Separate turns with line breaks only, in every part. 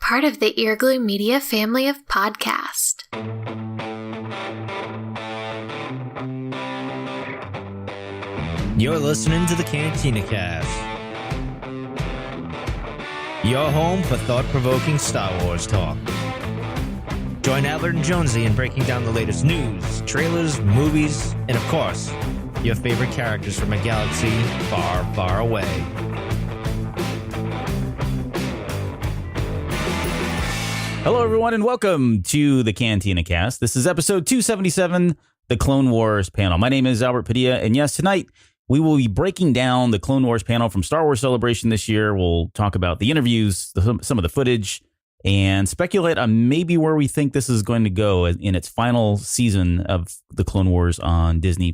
part of the Earglue Media family of podcast.
You're listening to the Cantina Cast, your home for thought-provoking Star Wars talk. Join Albert and Jonesy in breaking down the latest news, trailers, movies, and of course, your favorite characters from a galaxy far, far away.
Hello, everyone, and welcome to the Cantina Cast. This is episode 277, the Clone Wars panel. My name is Albert Padilla, and yes, tonight we will be breaking down the Clone Wars panel from Star Wars Celebration this year. We'll talk about the interviews, some of the footage, and speculate on maybe where we think this is going to go in its final season of the Clone Wars on Disney+.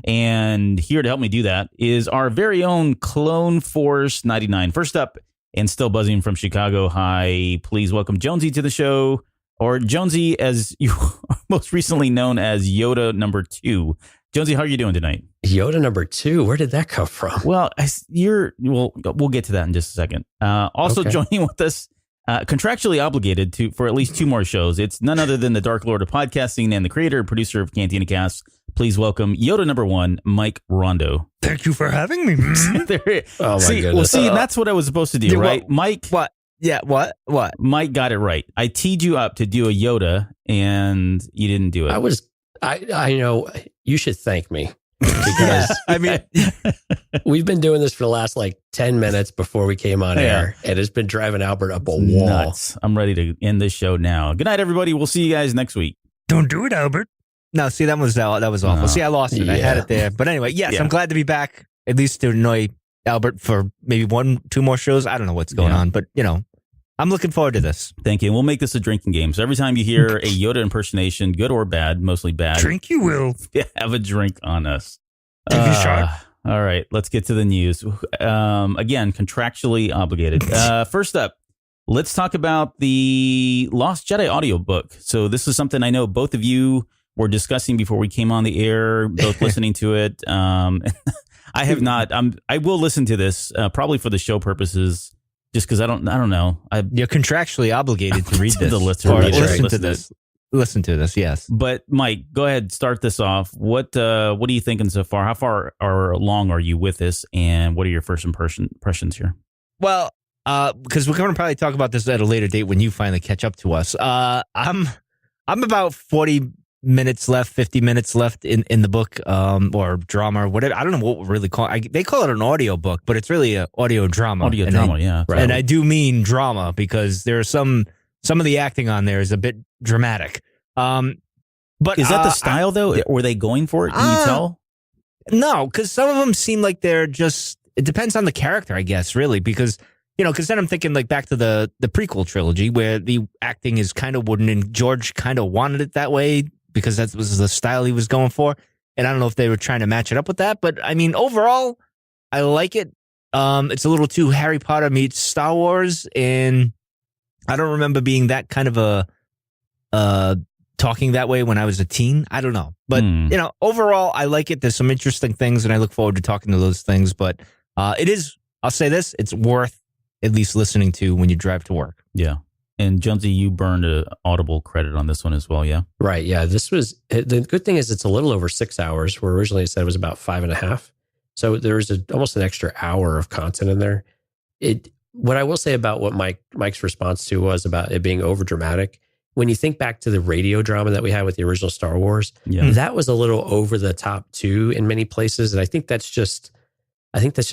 And here to help me do that is our very own Clone Force 99. First up, and still buzzing from Chicago. Hi, please welcome Jonesy to the show, or Jonesy as you are most recently known as Yoda number 2. Jonesy, how are you doing tonight?
Yoda number 2? Where did that come from?
Well, we'll get to that in just a second. Also okay. Joining with us, contractually obligated for at least 2 more shows. It's none other than the Dark Lord of podcasting and the creator and producer of Cantina Cast. Please welcome Yoda number 1, Mike Rondo.
Thank you for having me.
Oh my goodness.
Well, see, that's what I was supposed to do, right? Mike.
What? Yeah, what?
Mike got it right. I teed you up to do a Yoda, and you didn't do it.
I know. You should thank me. Because, we've been doing this for the last 10 minutes before we came on air, and it's been driving Albert up a wall.
Nuts. I'm ready to end this show now. Good night, everybody. We'll see you guys next week.
Don't do it, Albert. No, see, that was awful.
No.
See, I lost it. Yeah. I had it there. But anyway, yes, I'm glad to be back, at least to annoy Albert for maybe 1-2 more shows. I don't know what's going on, but, I'm looking forward to this.
Thank you. And we'll make this a drinking game. So every time you hear a Yoda impersonation, good or bad, mostly bad.
Drink you will.
Have a drink on us.
Take a shot.
All right, let's get to the news. Again, contractually obligated. First up, let's talk about the Lost Jedi audiobook. So this is something I know both of you were discussing before we came on the air, both listening to it. I have not. I will listen to this probably for the show purposes, just because I don't know.
You're contractually obligated to read this. Listen to this, yes.
But Mike, go ahead, start this off. What are you thinking so far? How far along are you with this, and what are your first impressions here?
Well, because we're going to probably talk about this at a later date when you finally catch up to us. I'm about 40 minutes left, 50 minutes left in the book, or drama or whatever. I don't know what we really call it. They call it an audio book, but it's really an audio drama.
Yeah.
Right. And I do mean drama because there are some of the acting on there is a bit dramatic. But
is that the style though? Were they going for it? Can you tell?
No, because some of them seem like they're just. It depends on the character, I guess, really, because. Because then I'm thinking back to the prequel trilogy where the acting is kind of wooden, and George kind of wanted it that way because that was the style he was going for. And I don't know if they were trying to match it up with that, but overall, I like it. It's a little too Harry Potter meets Star Wars, and I don't remember being that kind of a talking that way when I was a teen. I don't know, but overall, I like it. There's some interesting things, and I look forward to talking to those things. But it is. I'll say this: it's worth at least listening to when you drive to work.
Yeah. And Jonesy, you burned an Audible credit on this one as well, yeah?
Right, yeah. This was, the good thing is it's a little over 6 hours, where originally it said it was about 5.5. So there's almost an extra hour of content in there. What I will say about what Mike's response to was about it being over dramatic. When you think back to the radio drama that we had with the original Star Wars, that was a little over the top too in many places. And I think that's just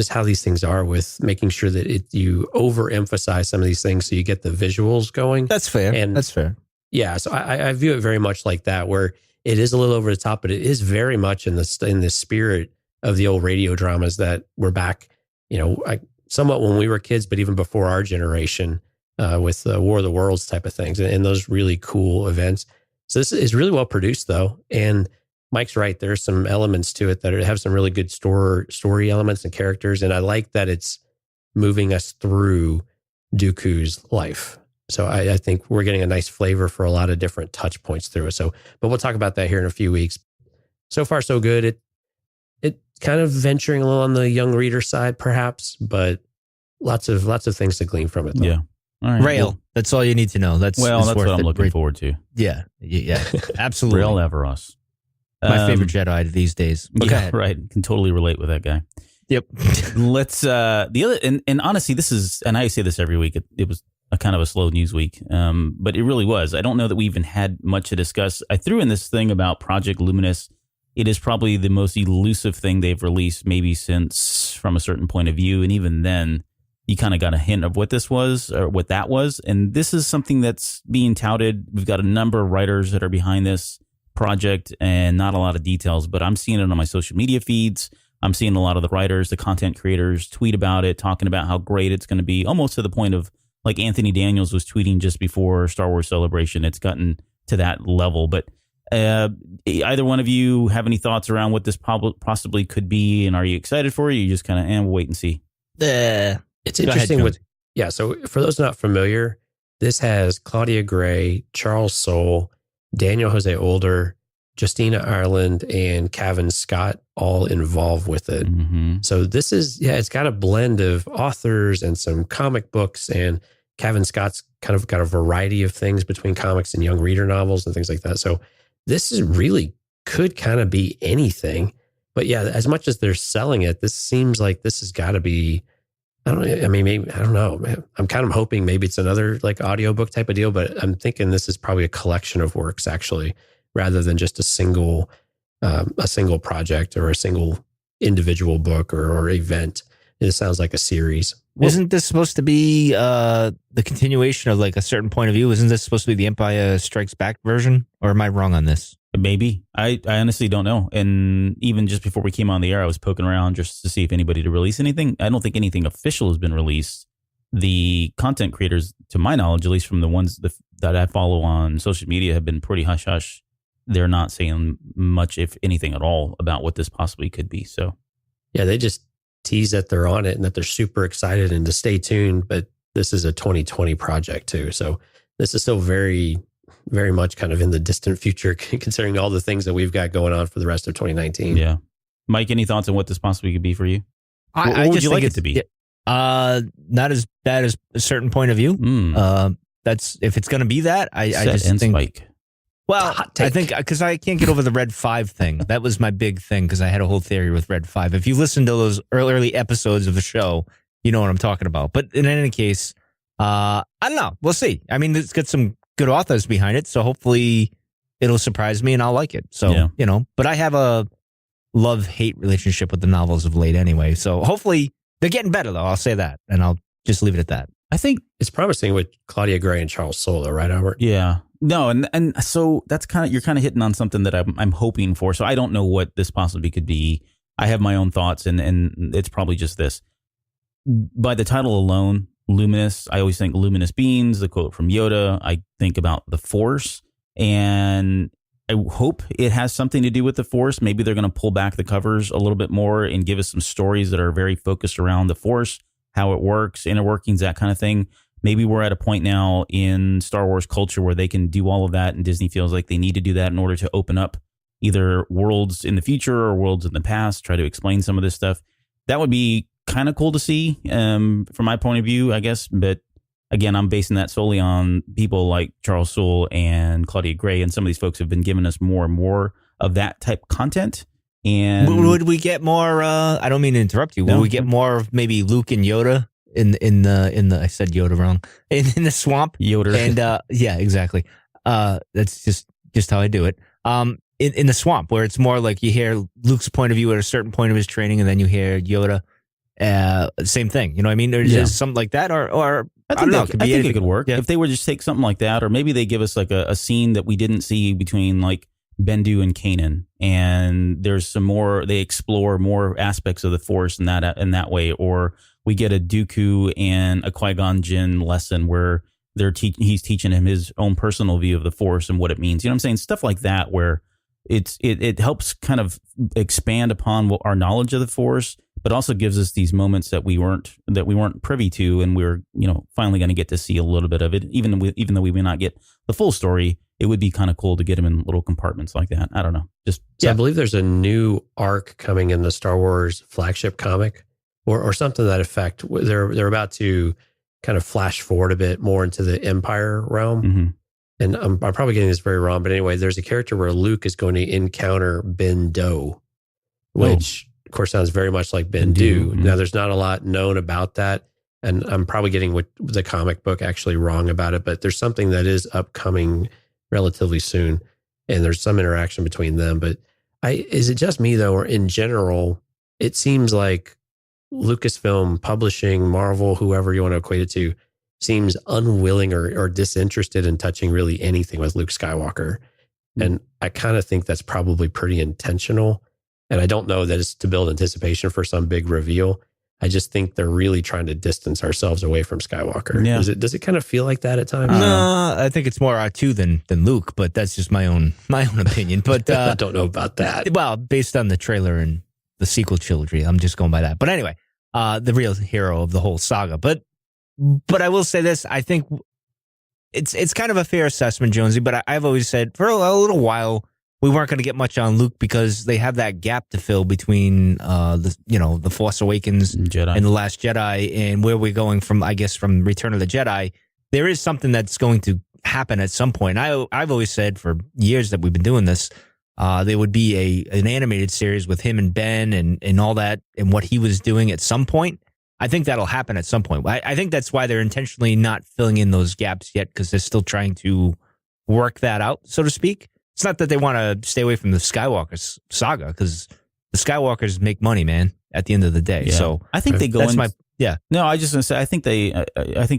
how these things are, with making sure that you overemphasize some of these things so you get the visuals going.
That's fair. That's fair.
Yeah, so I view it very much like that, where it is a little over the top, but it is very much in the spirit of the old radio dramas that were back, somewhat when we were kids, but even before our generation, with the War of the Worlds type of things and those really cool events. So this is really well produced, though, and Mike's right. There's some elements to it that have some really good story elements and characters. And I like that it's moving us through Dooku's life. So I think we're getting a nice flavor for a lot of different touch points through it. But we'll talk about that here in a few weeks. So far, so good. It kind of venturing a little on the young reader side, perhaps, but lots of things to glean from it, though.
Yeah. All right.
Rail. That's all you need to know. That's
what
worth
I'm
it.
looking forward to.
Yeah, absolutely.
Rail Everos.
My favorite Jedi these days. But go ahead.
Right. Can totally relate with that guy.
Yep.
Let's the other and honestly, this is, and I say this every week. It was a kind of a slow news week, but it really was. I don't know that we even had much to discuss. I threw in this thing about Project Luminous. It is probably the most elusive thing they've released, maybe since From a Certain Point of View, and even then, you kind of got a hint of what this was or what that was. And this is something that's being touted. We've got a number of writers that are behind this project, and not a lot of details, but I'm seeing it on my social media feeds. I'm seeing a lot of the writers, the content creators tweet about it, talking about how great it's going to be, almost to the point of like Anthony Daniels was tweeting just before Star Wars Celebration. It's gotten to that level. But either one of you have any thoughts around what this possibly could be? And are you excited for it? Or you just kind of, we'll wait and see.
It's interesting so for those not familiar, this has Claudia Gray, Charles Soule, Daniel Jose Older, Justina Ireland, and Cavan Scott all involved with it.
Mm-hmm.
So this is, it's got a blend of authors and some comic books, and Cavan Scott's kind of got a variety of things between comics and young reader novels and things like that. So this is really could kind of be anything. But yeah, as much as they're selling it, this seems like this has got to be, I don't know. I mean, maybe, I don't know. I'm kind of hoping maybe it's another like audiobook type of deal, but I'm thinking this is probably a collection of works actually, rather than just a single project or a single individual book or event. It sounds like a series.
Isn't this supposed to be the continuation of like A Certain Point of View? Isn't this supposed to be the Empire Strikes Back version? Or am I wrong on this?
Maybe. I honestly don't know. And even just before we came on the air, I was poking around just to see if anybody to release anything. I don't think anything official has been released. The content creators, to my knowledge, at least from the ones that I follow on social media, have been pretty hush-hush. They're not saying much, if anything at all, about what this possibly could be. So,
yeah, they just tease that they're on it and that they're super excited and to stay tuned. But this is a 2020 project too. So this is still very, very much kind of in the distant future, considering all the things that we've got going on for the rest of 2019.
Yeah. Mike, any thoughts on what this possibly could be for you?
I
would
just
you like
think
it to be?
Not as bad as A Certain Point of View. That's if it's going to be that. I just think.
Spike.
Well, I think because I can't get over the Red 5 thing. That was my big thing because I had a whole theory with Red 5. If you listen to those early episodes of the show, you know what I'm talking about. But in any case, I don't know. We'll see. I mean, it's got some good authors behind it, so hopefully it'll surprise me and I'll like it. So, but I have a love-hate relationship with the novels of late anyway. So hopefully they're getting better, though. I'll say that, and I'll just leave it at that.
I think
it's promising with Claudia Gray and Charles Soule, right, Albert?
Yeah. No, and so that's you're kind of hitting on something that I'm hoping for. So I don't know what this possibly could be. I have my own thoughts, and it's probably just this. By the title alone, Luminous, I always think luminous beings, the quote from Yoda. I think about the Force, and I hope it has something to do with the Force. Maybe they're going to pull back the covers a little bit more and give us some stories that are very focused around the Force, how it works, inner workings, that kind of thing. Maybe we're at a point now in Star Wars culture where they can do all of that, and Disney feels like they need to do that in order to open up either worlds in the future or worlds in the past, try to explain some of this stuff. That would be kind of cool to see from my point of view, I guess. But again, I'm basing that solely on people like Charles Soule and Claudia Gray, and some of these folks have been giving us more and more of that type of content. And
would we get more? I don't mean to interrupt you. Would we get more of maybe Luke and Yoda in the? I said Yoda wrong. In the swamp,
Yoda,
and yeah, exactly. That's just how I do it. In the swamp, where it's more like you hear Luke's point of view at a certain point of his training, and then you hear Yoda. Same thing. You know what I mean? There's something like that, or I don't know. I think
it could work if they were just take something like that, or maybe they give us like a scene that we didn't see between like Bendu and Kanan, and there's some more. They explore more aspects of the Force in that way, or we get a Dooku and a Qui-Gon Jinn lesson where he's teaching him his own personal view of the Force and what it means. You know what I'm saying? Stuff like that where it helps kind of expand upon our knowledge of the Force, but also gives us these moments that we weren't privy to, and we're finally going to get to see a little bit of it, even though we may not get the full story. It would be kind of cool to get them in little compartments like that. I don't know.
I believe there's a new arc coming in the Star Wars flagship comic, or something to that effect. They're about to kind of flash forward a bit more into the Empire realm.
Mm-hmm.
And I'm probably getting this very wrong, but anyway, there's a character where Luke is going to encounter Ben Do, which of course sounds very much like Ben Do.
Mm-hmm.
Now, there's not a lot known about that, and I'm probably getting what the comic book actually wrong about it, but there's something that is upcoming relatively soon, and there's some interaction between them. But is it just me though, or in general, it seems like Lucasfilm Publishing, Marvel, whoever you want to equate it to, seems unwilling or disinterested in touching really anything with Luke Skywalker. And I kind of think that's probably pretty intentional. And I don't know that it's to build anticipation for some big reveal. I just think they're really trying to distance ourselves away from Skywalker.
Yeah.
Does it kind of feel like that at times?
No, I think it's more R2 than Luke, but that's just my own opinion. But
I don't know about that.
Well, based on the trailer and the sequel trilogy, I'm just going by that. But anyway, the real hero of the whole saga. But I will say this: I think it's kind of a fair assessment, Jonesy. But I've always said for a little while we weren't going to get much on Luke because they have that gap to fill between the Force Awakens
Jedi.
and the Last Jedi, and where we're going from Return of the Jedi. There is something that's going to happen at some point. I've always said for years that we've been doing this. There would be an animated series with him and Ben and all that and what he was doing at some point. I think that'll happen at some point. I think that's why they're intentionally not filling in those gaps yet, because they're still trying to work that out, so to speak. It's not that they want to stay away from the Skywalker saga, because the Skywalkers make money, man, at the end of the day.
Yeah.
So
I think they go
that's
in.
yeah.
No, I just want to say, I think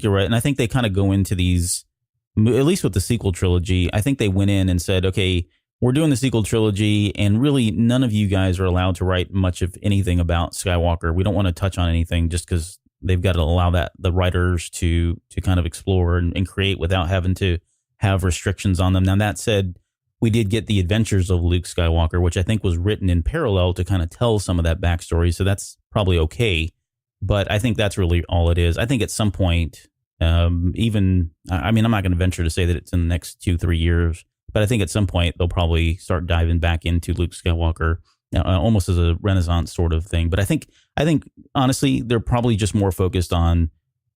you're right. And I think they kind of go into these, at least with the sequel trilogy, I think they went in and said, okay, we're doing the sequel trilogy, and really none of you guys are allowed to write much of anything about Skywalker. We don't want to touch on anything just because they've got to allow the writers to kind of explore and create without having to have restrictions on them. Now, that said, we did get the Adventures of Luke Skywalker, which I think was written in parallel to kind of tell some of that backstory. So that's probably okay. But I think that's really all it is. I think at some point, I'm not going to venture to say that it's in the next 2-3 years, but I think at some point they'll probably start diving back into Luke Skywalker, almost as a Renaissance sort of thing. But I think honestly, they're probably just more focused on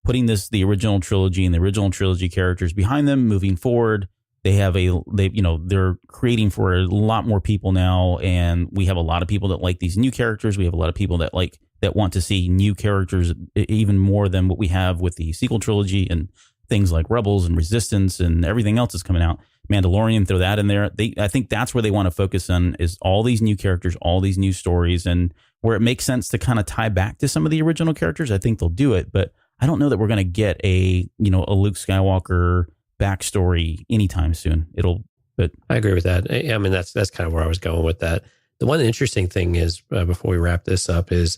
putting the original trilogy and the original trilogy characters behind them, moving forward. They're creating for a lot more people now, and we have a lot of people that like these new characters. We have a lot of people that want to see new characters even more than what we have with the sequel trilogy and things like Rebels and Resistance and everything else that's coming out. Mandalorian, throw that in there. I think that's where they want to focus on, is all these new characters, all these new stories, and where it makes sense to kind of tie back to some of the original characters. I think they'll do it, but I don't know that we're going to get a Luke Skywalker backstory anytime soon. But
I agree with that. I mean, that's kind of where I was going with that. The one interesting thing is, before we wrap this up, is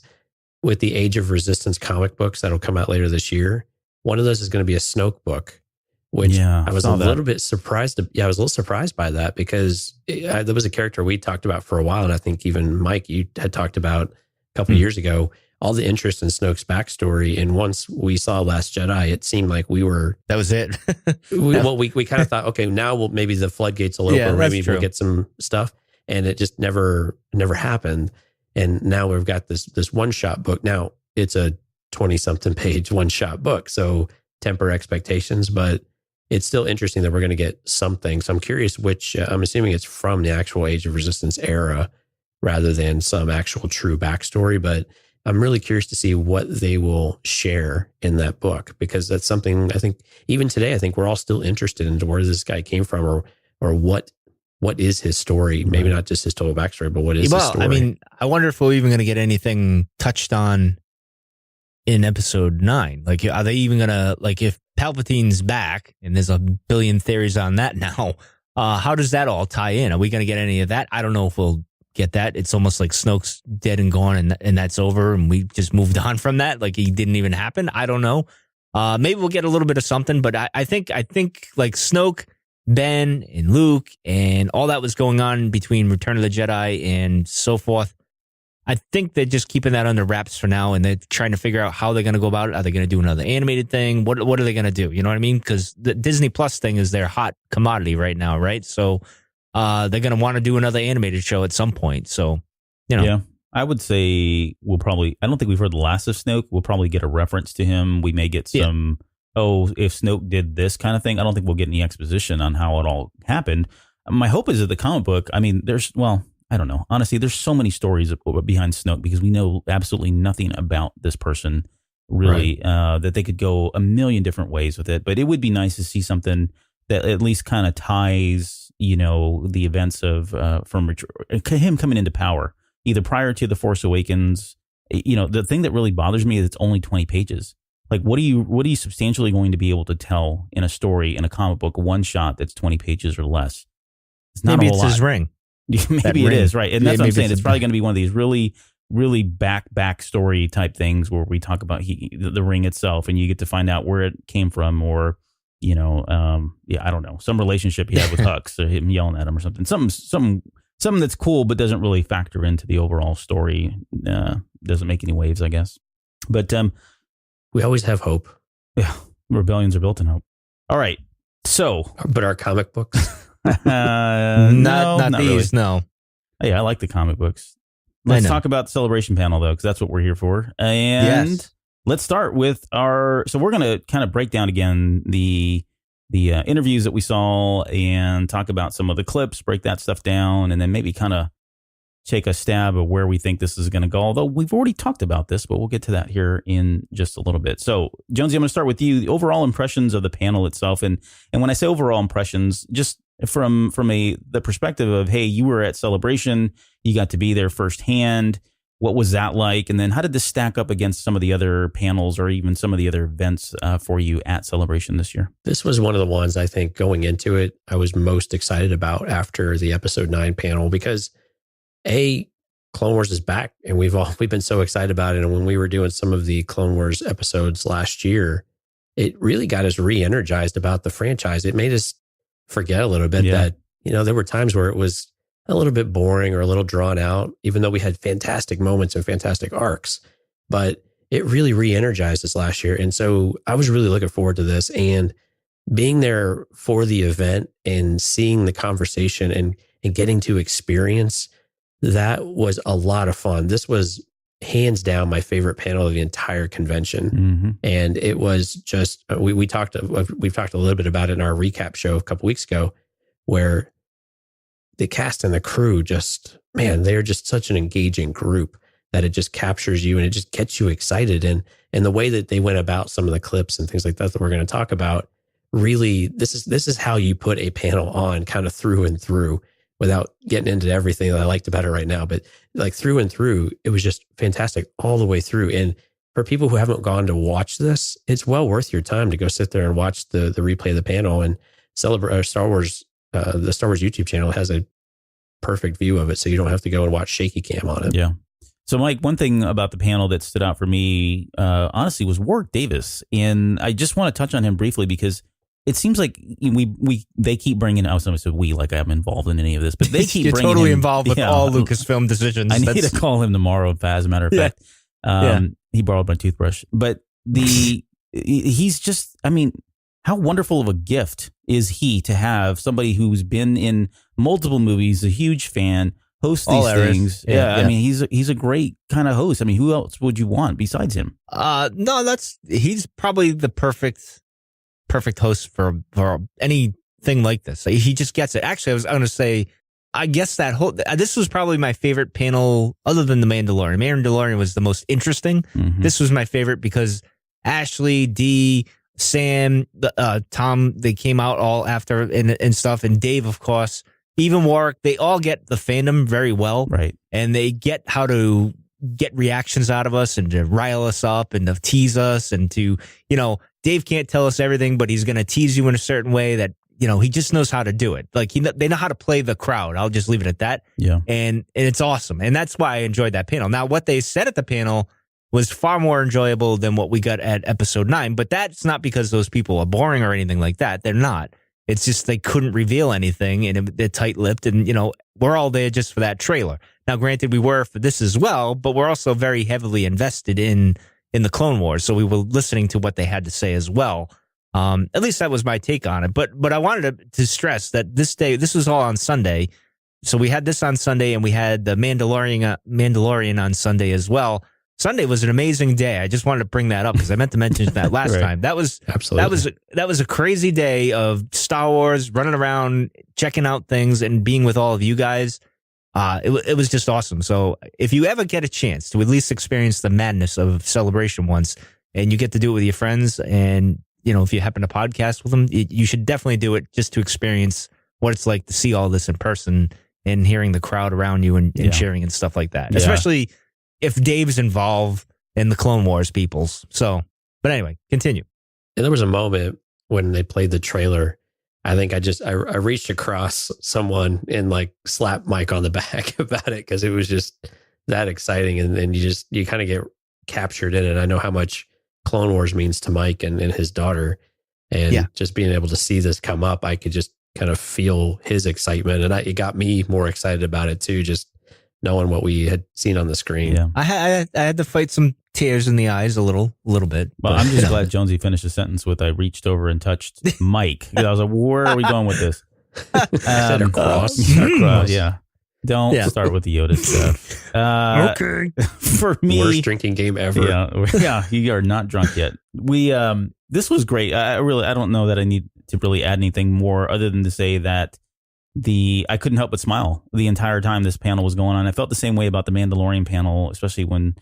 with the Age of Resistance comic books that'll come out later this year. One of those is going to be a Snoke book, which I was a little bit surprised. I was a little surprised by that, because there was a character we talked about for a while, and I think even Mike, you had talked about a couple of years ago, all the interest in Snoke's backstory. And once we saw Last Jedi, it seemed like that was it. we kind of thought, okay, now maybe the floodgates will open, maybe we'll get some stuff. And it just never happened. And now we've got this one-shot book. Now it's a 20-something page one-shot book, so temper expectations, but it's still interesting that we're going to get something. So I'm curious which, I'm assuming it's from the actual Age of Resistance era rather than some actual true backstory, but I'm really curious to see what they will share in that book, because that's something I think even today, I think we're all still interested in where this guy came from, or what is his story? Maybe not just his total backstory, but what is his story?
I mean, I wonder if we're even going to get anything touched on in episode 9. Like, are they even going to, like, if Palpatine's back, and there's a billion theories on that now, how does that all tie in? Are we going to get any of that? I don't know if we'll get that. It's almost like Snoke's dead and gone, and that's over, and we just moved on from that, like he didn't even happen. I don't know. Maybe we'll get a little bit of something, but I think like Snoke, Ben, and Luke, and all that was going on between Return of the Jedi and so forth. I think they're just keeping that under wraps for now, and they're trying to figure out how they're going to go about it. Are they going to do another animated thing? What are they going to do? You know what I mean? Because the Disney Plus thing is their hot commodity right now, right? So they're going to want to do another animated show at some point. So,
Yeah, I would say I don't think we've heard the last of Snoke. We'll probably get a reference to him. We may get some oh, if Snoke did this kind of thing. I don't think we'll get any exposition on how it all happened. My hope is that the comic book, I mean, I don't know. Honestly, there's so many stories behind Snoke because we know absolutely nothing about this person really, that they could go a million different ways with it. But it would be nice to see something that at least kind of ties, the events of from him coming into power, either prior to The Force Awakens. The thing that really bothers me is it's only 20 pages. Like, what are you substantially going to be able to tell in a story, in a comic book, one shot that's 20 pages or less? It's not
maybe
a whole
it's
lot.
his ring.
Maybe it is, right. And that's what I'm saying. It's probably
ring.
going to be one of these really, really back story type things where we talk about the ring itself, and you get to find out where it came from, or, I don't know, some relationship he had with Hux, or him yelling at him or something. Something that's cool, but doesn't really factor into the overall story. Doesn't make any waves, I guess. But
we always have hope.
Yeah, rebellions are built in hope. All right, so
but our comic books,
not these. Really. No.
Yeah, I like the comic books. Let's talk about the celebration panel, though, because that's what we're here for. And let's start with so we're going to kind of break down again the interviews that we saw and talk about some of the clips, break that stuff down, and then maybe kind of take a stab at where we think this is going to go. Although we've already talked about this, but we'll get to that here in just a little bit. So, Jonesy, I'm going to start with you. The overall impressions of the panel itself. And when I say overall impressions, just from the perspective of, hey, you were at Celebration, you got to be there firsthand. What was that like? And then how did this stack up against some of the other panels or even some of the other events for you at Celebration this year? This
was one of the ones I think going into it, I was most excited about after the episode 9 panel, because Clone Wars is back, and we've been so excited about it. And when we were doing some of the Clone Wars episodes last year, it really got us re-energized about the franchise. It made us forget a little bit that, there were times where it was a little bit boring or a little drawn out, even though we had fantastic moments and fantastic arcs, but it really re-energized us last year. And so I was really looking forward to this, and being there for the event and seeing the conversation and getting to experience that was a lot of fun. This was hands down my favorite panel of the entire convention.
Mm-hmm.
And it was just, we've talked a little bit about it in our recap show a couple weeks ago, where the cast and the crew they're just such an engaging group that it just captures you and it just gets you excited. And the way that they went about some of the clips and things like that we're going to talk about, really, this is how you put a panel on kind of through and through, without getting into everything that I liked about it right now. But like through and through, it was just fantastic all the way through. And for people who haven't gone to watch this, it's well worth your time to go sit there and watch the replay of the panel and celebrate Star Wars. The Star Wars YouTube channel has a perfect view of it, so you don't have to go and watch shaky cam on it.
Yeah. So, Mike, one thing about the panel that stood out for me, honestly, was Warwick Davis. And I just want to touch on him briefly because it seems like they keep bringing. I was going to say we, like I'm involved in any of this, but they keep
You're
bringing
totally
him,
involved with all Lucasfilm decisions.
I need to call him tomorrow, as a matter of fact. He borrowed my toothbrush, but he's just. I mean, how wonderful of a gift is he to have somebody who's been in multiple movies, a huge fan, host these things. Yeah. I mean, he's a great kind of host. I mean, who else would you want besides him?
No, he's probably the perfect host for anything like this. He just gets it. Actually, I was going to say, I guess this was probably my favorite panel other than The Mandalorian. Mandalorian was the most interesting.
Mm-hmm.
This was my favorite because Ashley, Dee, Sam, Tom, they came out all after and stuff. And Dave, of course, even Warwick, they all get the fandom very well.
Right.
And they get how to get reactions out of us and to rile us up and to tease us and to, Dave can't tell us everything, but he's going to tease you in a certain way that, he just knows how to do it. Like they know how to play the crowd. I'll just leave it at that.
Yeah.
And it's awesome. And that's why I enjoyed that panel. Now, what they said at the panel was far more enjoyable than what we got at episode 9, but that's not because those people are boring or anything like that. They're not. It's just they couldn't reveal anything and they're tight-lipped and, we're all there just for that trailer. Now, granted, we were for this as well, but we're also very heavily invested in the Clone Wars. So we were listening to what they had to say as well. At least that was my take on it. But I wanted to stress that this was all on Sunday. So we had this on Sunday and we had the Mandalorian on Sunday as well. Sunday was an amazing day. I just wanted to bring that up because I meant to mention that last
Right.
time. That was
Absolutely.
that was a crazy day of Star Wars, running around, checking out things, and being with all of you guys. It was just awesome. So if you ever get a chance to at least experience the madness of Celebration once, and you get to do it with your friends, and if you happen to podcast with them, you should definitely do it just to experience what it's like to see all this in person and hearing the crowd around you and cheering and stuff like that.
Yeah.
Especially if Dave's involved in the Clone Wars peoples. So, but anyway, continue.
And there was a moment when they played the trailer. I think I reached across someone and like slapped Mike on the back about it because it was just that exciting. And you kind of get captured in it. I know how much Clone Wars means to Mike and his daughter. And just being able to see this come up, I could just kind of feel his excitement. And it got me more excited about it too, just knowing what we had seen on the screen.
Yeah.
I had to fight some tears in the eyes a little bit.
Well, I'm just glad Jonesy finished the sentence with "I reached over and touched Mike." I was like, "Where are we going with this?"
Said across.
Across, yeah. Don't start with the Yoda stuff.
Okay.
For me,
worst drinking game ever.
Yeah, you are not drunk yet. This was great. I don't know that I need to really add anything more other than to say that I couldn't help but smile the entire time this panel was going on. I felt the same way about the Mandalorian panel, especially when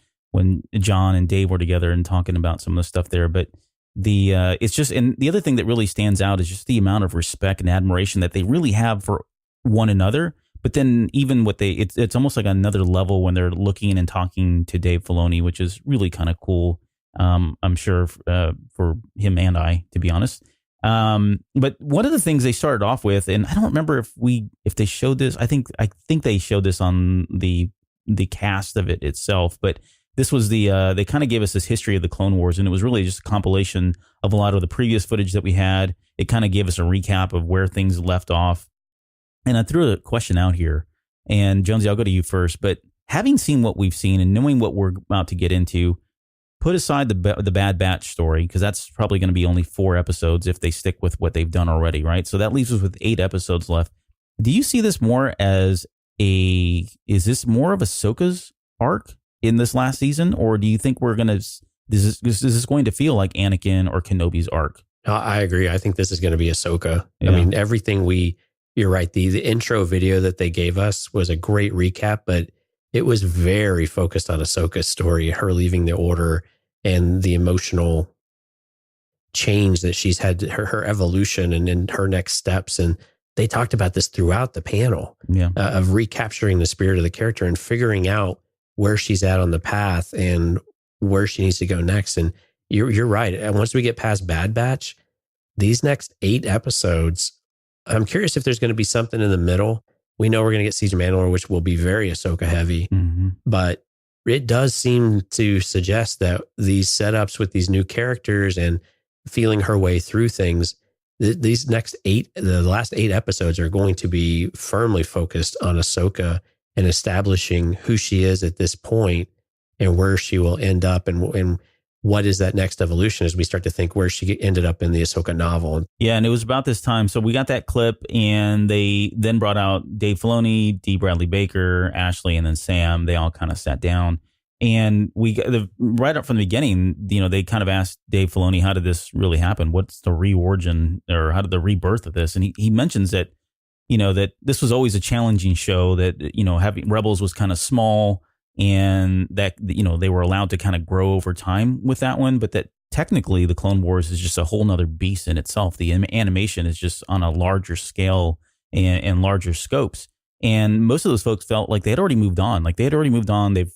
John and Dave were together and talking about some of the stuff there. But it's just, and the other thing that really stands out is just the amount of respect and admiration that they really have for one another. But then even it's almost like another level when they're looking and talking to Dave Filoni, which is really kind of cool. I'm sure for him and I, to be honest. But one of the things they started off with, and I don't remember if they showed this. I think they showed this on the cast of it itself. But this was they kind of gave us this history of the Clone Wars, and it was really just a compilation of a lot of the previous footage that we had. It kind of gave us a recap of where things left off. And I threw a question out here, and Jonesy, I'll go to you first. But having seen what we've seen and knowing what we're about to get into, put aside the Bad Batch story, because that's probably going to be only 4 episodes if they stick with what they've done already, right? So that leaves us with 8 episodes left. Do you see this more as is this more of Ahsoka's arc in this last season, or do you think is this going to feel like Anakin or Kenobi's arc?
I agree. I think this is going to be Ahsoka.
Yeah.
I mean, you're right. The intro video that they gave us was a great recap, but it was very focused on Ahsoka's story, her leaving the Order and the emotional change that she's had, her evolution and her next steps. And they talked about this throughout the panel of recapturing the spirit of the character and figuring out where she's at on the path and where she needs to go next. And you're right. And once we get past Bad Batch, these next 8 episodes, I'm curious if there's going to be something in the middle. We know we're going to get Siege of Mandalore, which will be very Ahsoka heavy, but it does seem to suggest that these setups with these new characters and feeling her way through things, these next 8, the last 8 episodes are going to be firmly focused on Ahsoka and establishing who she is at this point and where she will end up and what is that next evolution as we start to think where she ended up in the Ahsoka novel.
Yeah, and it was about this time. So we got that clip, and they then brought out Dave Filoni, D. Bradley Baker, Ashley, and then Sam. They all kind of sat down. And right up from the beginning, they kind of asked Dave Filoni, how did this really happen? What's the reorigin, or how did the rebirth of this? And he mentions that, that this was always a challenging show, that, having Rebels was kind of small, and that, they were allowed to kind of grow over time with that one, but that technically the Clone Wars is just a whole nother beast in itself. The animation is just on a larger scale and larger scopes. And most of those folks felt like they had already moved on. They've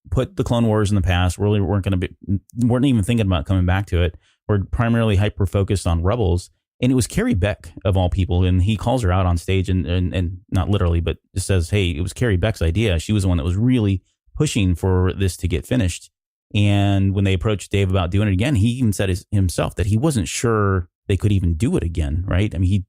put the Clone Wars in the past, really weren't even thinking about coming back to it. We're primarily hyper focused on Rebels. And it was Carrie Beck of all people. And he calls her out on stage and not literally, but just says, hey, it was Carrie Beck's idea. She was the one that was really pushing for this to get finished. And when they approached Dave about doing it again, he even said himself that he wasn't sure they could even do it again, right? I mean,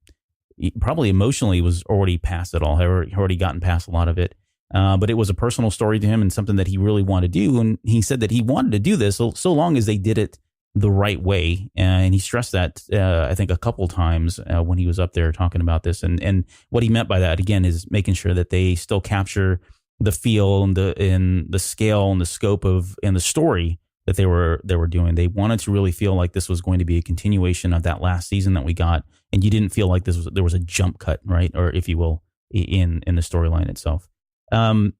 he probably emotionally was already past it all, had already gotten past a lot of it. But it was a personal story to him and something that he really wanted to do. And he said that he wanted to do this so long as they did it the right way. And he stressed that, I think, a couple times when he was up there talking about this. And what he meant by that, again, is making sure that they still capture the feel and the scale and the scope of and the story that they were doing. They wanted to really feel like this was going to be a continuation of that last season that we got, and you didn't feel like there was a jump cut, right, or if you will, in the storyline itself.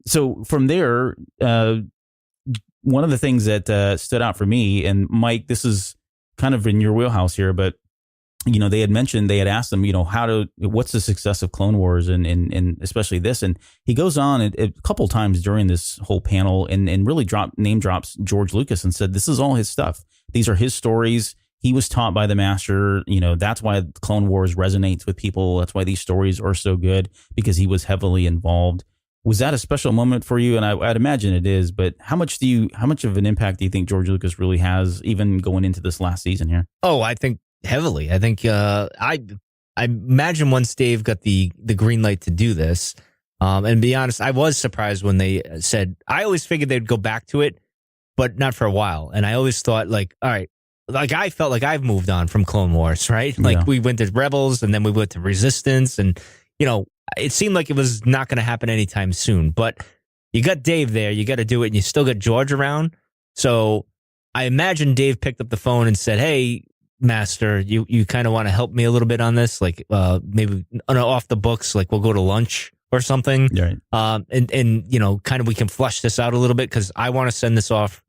So from there, one of the things that stood out for me, and Mike, this is kind of in your wheelhouse here, but they had asked them, what's the success of Clone Wars and especially this, and he goes on a couple times during this whole panel and really name drops George Lucas and said this is all his stuff. These are his stories. He was taught by the master. That's why Clone Wars resonates with people. That's why these stories are so good, because he was heavily involved. Was that a special moment for you? And I'd imagine it is, but how much of an impact do you think George Lucas really has, even going into this last season here?
Oh, I think heavily. I think I imagine once Dave got the green light to do this, and be honest, I was surprised when they said, I always figured they'd go back to it, but not for a while. And I always thought, like, all right, like I felt like I've moved on from Clone Wars, right? Like we went to Rebels and then we went to Resistance, and it seemed like it was not going to happen anytime soon. But you got Dave there, you got to do it, and you still got George around. So I imagine Dave picked up the phone and said, hey, Master, you kind of want to help me a little bit on this, like maybe off the books, like we'll go to lunch or something,
right?
And kind of we can flush this out a little bit, because I want to send this off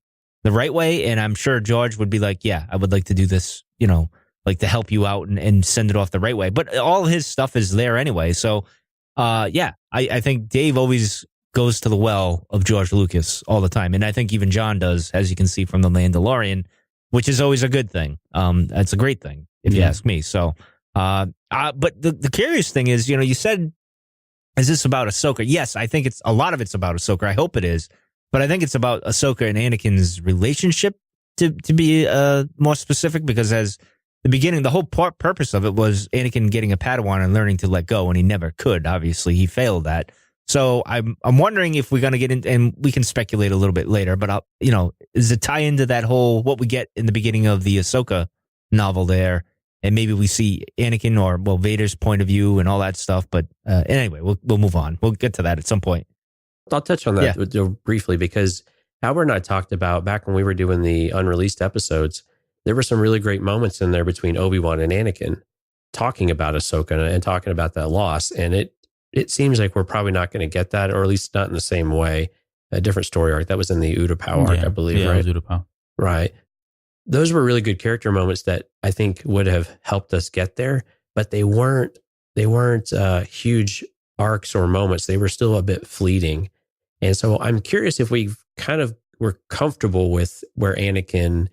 the right way, and I'm sure George would be like, yeah, I would like to do this, like to help you out and send it off the right way. But all his stuff is there anyway, so I think Dave always goes to the well of George Lucas all the time, and I think even John does, as you can see from The Mandalorian, which is always a good thing. It's a great thing, if you ask me. So, but the curious thing is, you said, is this about Ahsoka? Yes, I think a lot of it's about Ahsoka. I hope it is, but I think it's about Ahsoka and Anakin's relationship, to be more specific, because as the beginning, the whole purpose of it was Anakin getting a Padawan and learning to let go, and he never could. Obviously, he failed that. So I'm wondering if we're going to get in, and we can speculate a little bit later, but is it tie into that whole, what we get in the beginning of the Ahsoka novel there, and maybe we see Anakin or Vader's point of view and all that stuff. But anyway, we'll move on. We'll get to that at some point.
I'll touch on that briefly, because Albert and I talked about back when we were doing the unreleased episodes, there were some really great moments in there between Obi-Wan and Anakin talking about Ahsoka and talking about that loss, and it seems like we're probably not going to get that, or at least not in the same way. A different story arc. That was in the Utapau arc, I believe, right?
Yeah, it was Utapau.
Right. Those were really good character moments that I think would have helped us get there, but they weren't huge arcs or moments. They were still a bit fleeting. And so I'm curious if we we're comfortable with where Anakin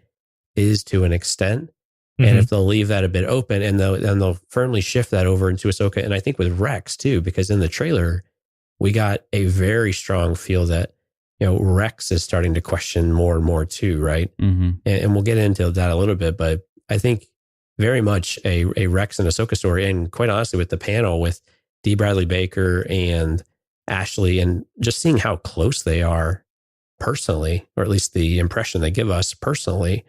is to an extent, and if they'll leave that a bit open, and they'll firmly shift that over into Ahsoka. And I think with Rex too, because in the trailer, we got a very strong feel that, Rex is starting to question more and more too, right? Mm-hmm. And we'll get into that a little bit, but I think very much a Rex and Ahsoka story. And quite honestly, with the panel with D. Bradley Baker and Ashley, and just seeing how close they are personally, or at least the impression they give us personally,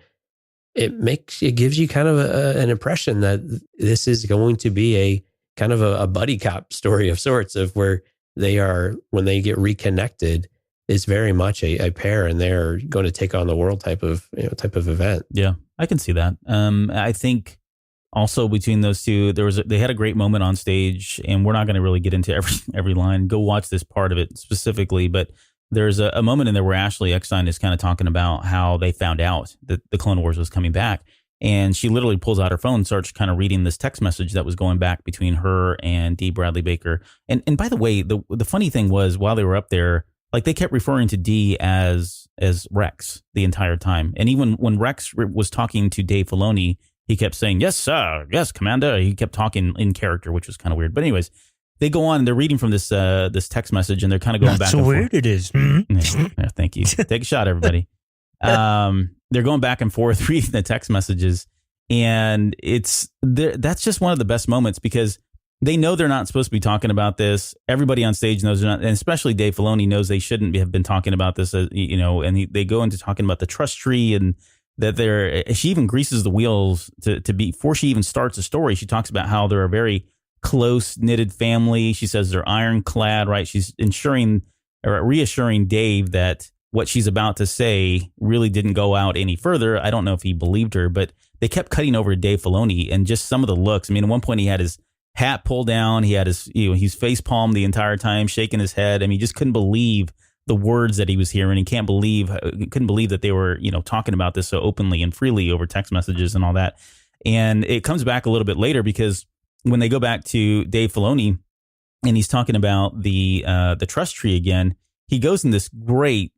it gives you kind of an impression that this is going to be a kind of a buddy cop story of sorts, of where they are, when they get reconnected, it's very much a pair, and they're going to take on the world type of event.
Yeah, I can see that. I think also between those two, they had a great moment on stage, and we're not going to really get into every line. Go watch this part of it specifically, but there's a moment in there where Ashley Eckstein is kind of talking about how they found out that the Clone Wars was coming back. And she literally pulls out her phone and starts kind of reading this text message that was going back between her and D. Bradley Baker. And by the way, the funny thing was, while they were up there, like, they kept referring to D as Rex the entire time. And even when Rex was talking to Dave Filoni, he kept saying, "Yes, sir. Yes, Commander." He kept talking in character, which was kind of weird. But anyways, they go on and they're reading from this text message, and they're kind of going back and forth.
That's so weird it is. Mm-hmm.
Yeah, thank you. Take a shot, everybody. They're going back and forth reading the text messages, and that's just one of the best moments, because they know they're not supposed to be talking about this. Everybody on stage knows they're not, and especially Dave Filoni knows they shouldn't have been talking about this, and they go into talking about the trust tree, and that she even greases the wheels to before she even starts a story. She talks about how they're a very close knitted family. She says they're ironclad, right? She's ensuring reassuring Dave that what she's about to say really didn't go out any further. I don't know if he believed her, but they kept cutting over to Dave Filoni and just some of the looks. I mean, at one point he had his hat pulled down. He had his, he's face palmed the entire time, shaking his head. I mean, he just couldn't believe the words that he was hearing. He couldn't believe that they were, talking about this so openly and freely over text messages and all that. And it comes back a little bit later because when they go back to Dave Filoni and he's talking about the trust tree again, he goes in this great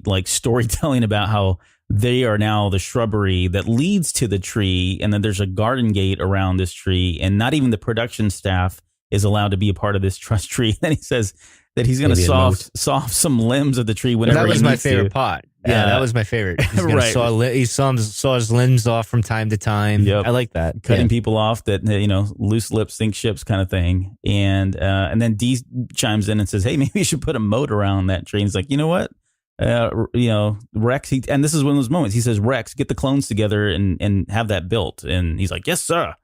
like storytelling about how they are now the shrubbery that leads to the tree. And then there's a garden gate around this tree, and not even the production staff is allowed to be a part of this trust tree. Then he says that he's going to saw off some limbs of the tree whenever
that was
he
my
needs
favorite
to.
part. Yeah, that was my favorite. He's gonna
Right.
he saw his limbs off from time to time.
Yep.
I like that.
Cutting people off that, loose lips sink ships kind of thing. And then Dee chimes in and says, hey, maybe you should put a moat around that tree. And he's like, you know what? Rex, and this is one of those moments. He says, Rex, get the clones together and have that built. And he's like, yes, sir.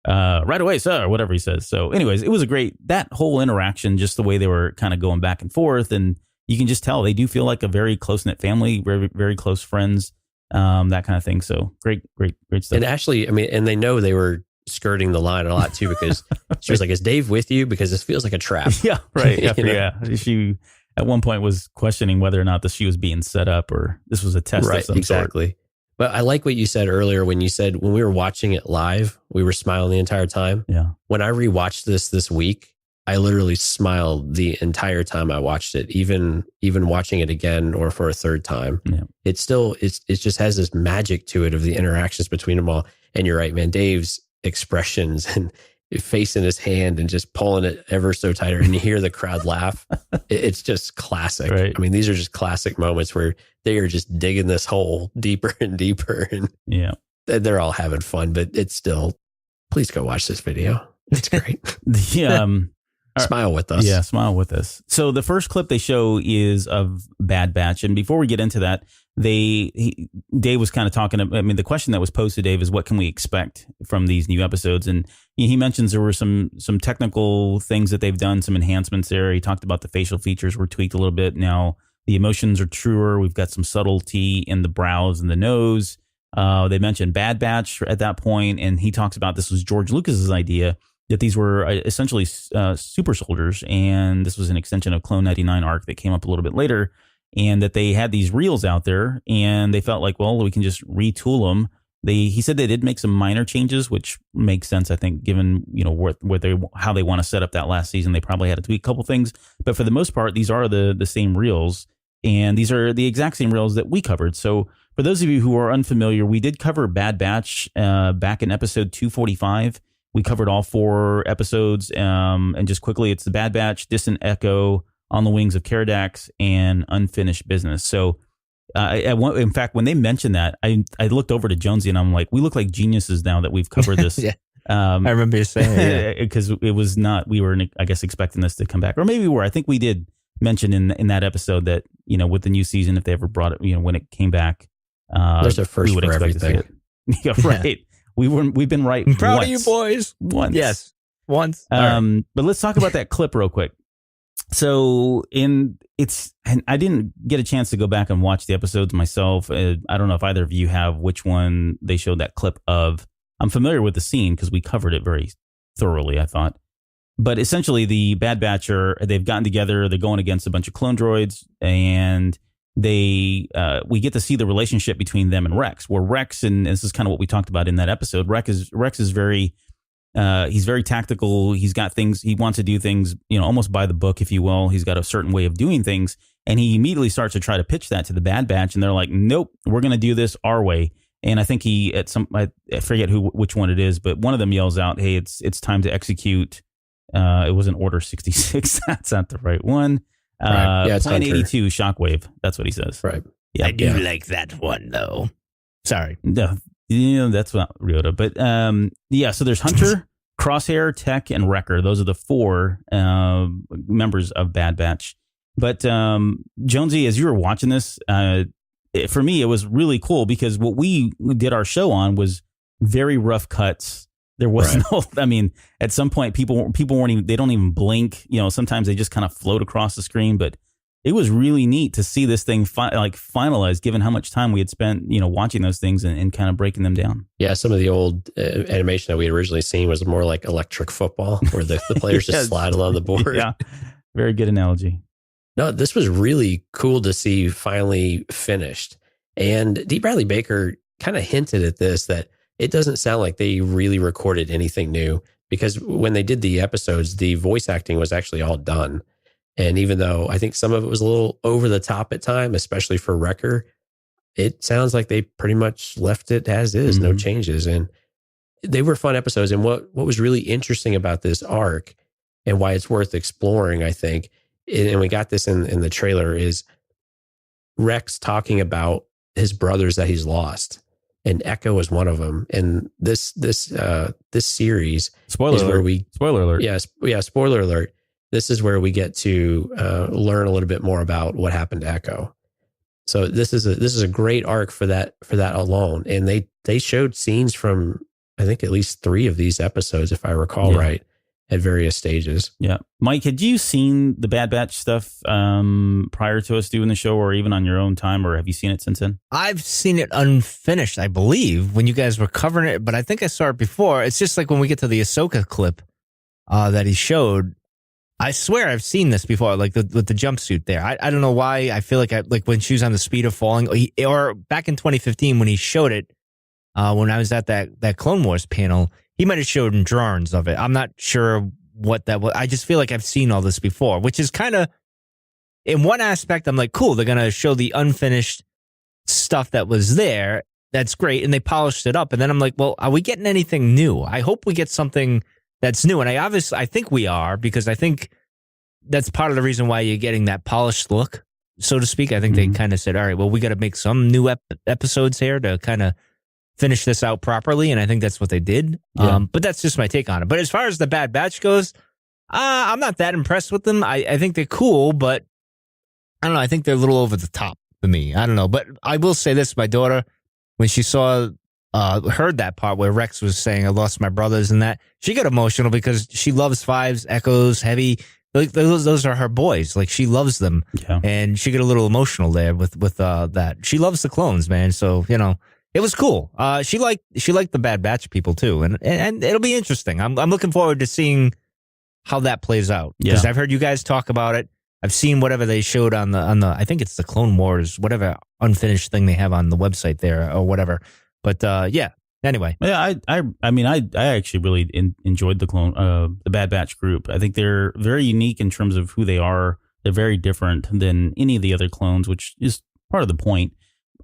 Right away, sir, or whatever he says. So anyways, it was that whole interaction, just the way they were kind of going back and forth. And you can just tell they do feel like a very close-knit family, very, very close friends, that kind of thing. So great stuff.
And Ashley, I mean, and they know they were skirting the line a lot too, because she was like, is Dave with you? Because this feels like a trap.
Yeah, right. Yeah,
You know?
yeah. She at one point was questioning whether or not she was being set up or this was a test of some
exactly.
sort.
But I like what you said earlier when you said when we were watching it live, we were smiling the entire time.
Yeah.
When I rewatched this week, I literally smiled the entire time I watched it, even watching it again or for a third time.
Yeah.
It just has this magic to it of the interactions between them all. And you're right, man, Dave's expressions and face in his hand and just pulling it ever so tighter, and you hear the crowd laugh. It's just classic.
Right.
I mean, these are just classic moments where they are just digging this hole deeper and deeper, and
Yeah.
they're all having fun. But it's still, please go watch this video. It's great. Smile with us.
Yeah, smile with us. So the first clip they show is of Bad Batch, and before we get into that, Dave was kind of talking. I mean, the question that was posed to Dave is, "What can we expect from these new episodes?" And he mentions there were some technical things that they've done, some enhancements there. He talked about the facial features were tweaked a little bit. Now the emotions are truer. We've got some subtlety in the brows and the nose. They mentioned Bad Batch at that point, and he talks about this was George Lucas's idea, that these were essentially super soldiers, and this was an extension of Clone 99 arc that came up a little bit later, and that they had these reels out there, and they felt like, well, we can just retool them. He said they did make some minor changes, which makes sense, I think, given how they want to set up that last season. They probably had to tweak a couple things, but for the most part, these are the same reels, and these are the exact same reels that we covered. So for those of you who are unfamiliar, we did cover Bad Batch back in episode 245. We covered all 4 episodes, and just quickly, it's the Bad Batch, Distant Echo, On the Wings of Caradax, and Unfinished Business. So, in fact, when they mentioned that, I looked over to Jonesy and I'm like, we look like geniuses now that we've covered this.
Yeah. I remember you saying
because it was not, we were, I guess, expecting this to come back, or maybe we were. I think we did mention in that episode that, with the new season, if they ever brought it, when it came back,
there's a first for everything.
Yeah, right. We've been right.
I'm proud
once.
of you boys.
Once.
Yes. Once.
But let's talk about that clip real quick. So and I didn't get a chance to go back and watch the episodes myself. I don't know if either of you have, which one they showed that clip of. I'm familiar with the scene because we covered it very thoroughly, I thought. But essentially the Bad Batcher, they've gotten together, they're going against a bunch of clone droids, and we get to see the relationship between them and Rex, where Rex, and this is kind of what we talked about in that episode, Rex is very he's very tactical. He's got things, he wants to do things, almost by the book, if you will. He's got a certain way of doing things, and he immediately starts to try to pitch that to the Bad Batch, and they're like, nope, we're going to do this our way. And I think I forget which one it is, but one of them yells out, hey, it's time to execute. It wasn't Order 66. That's not the right one.
Right. Yeah, it's
Plan
Hunter.
82 Shockwave. That's what he says.
Right.
Yeah.
I do like that one, though. Sorry.
No, that's not Ryota. But so there's Hunter, Crosshair, Tech, and Wrecker. Those are the 4 members of Bad Batch. But Jonesy, as you were watching this, for me, it was really cool because what we did our show on was very rough cuts. There was no, I mean, at some point, people weren't even, they don't even blink. Sometimes they just kind of float across the screen. But it was really neat to see this thing finalized, given how much time we had spent, watching those things and kind of breaking them down.
Yeah, some of the old animation that we had originally seen was more like electric football, where the players just slide along the board.
Yeah, very good analogy.
No, this was really cool to see finally finished. And D. Bradley Baker kind of hinted at this, that it doesn't sound like they really recorded anything new, because when they did the episodes, the voice acting was actually all done. And even though I think some of it was a little over the top at time, especially for Wrecker, it sounds like they pretty much left it as is, no changes. And they were fun episodes. And what was really interesting about this arc and why it's worth exploring, I think, and we got this in the trailer, is Rex talking about his brothers that he's lost. And Echo is one of them. And this series
spoiler
is
alert.
where we
spoiler alert.
Yeah, spoiler alert. This is where we get to learn a little bit more about what happened to Echo. So this is a great arc for that alone. And they showed scenes from, I think, at least 3 of these episodes, if I recall right, at various stages.
Yeah. Mike, had you seen the Bad Batch stuff prior to us doing the show, or even on your own time, or have you seen it since then?
I've seen it unfinished, I believe, when you guys were covering it, but I think I saw it before. It's just like when we get to the Ahsoka clip that he showed, I swear I've seen this before, like with the jumpsuit there. I don't know why. I feel like when she was on the speed of falling, or back in 2015 when he showed it, when I was at that Clone Wars panel, he might have showed drawings of it. I'm not sure what that was. I just feel like I've seen all this before, which is kind of, in one aspect, I'm like, cool, they're going to show the unfinished stuff that was there. That's great. And they polished it up. And then I'm like, well, are we getting anything new? I hope we get something that's new. And I think we are, because I think that's part of the reason why you're getting that polished look, so to speak. I think they kind of said, all right, well, we got to make some new episodes here to kind of finish this out properly. And I think that's what they did.
Yeah.
But that's just my take on it. But as far as the Bad Batch goes, I'm not that impressed with them. I think they're cool, but I don't know. I think they're a little over the top for me. I don't know. But I will say this, my daughter, when she heard that part where Rex was saying, I lost my brothers and that, she got emotional because she loves Fives, Echoes, Heavy. Like those are her boys. Like, she loves them.
Yeah.
And she got a little emotional there with that. She loves the clones, man. So, it was cool. She liked the Bad Batch people too. And it'll be interesting. I'm looking forward to seeing how that plays out. Because I've heard you guys talk about it. I've seen whatever they showed on the I think it's the Clone Wars, whatever unfinished thing they have on the website there or whatever. But anyway.
Yeah, I actually really enjoyed the Bad Batch group. I think they're very unique in terms of who they are. They're very different than any of the other clones, which is part of the point.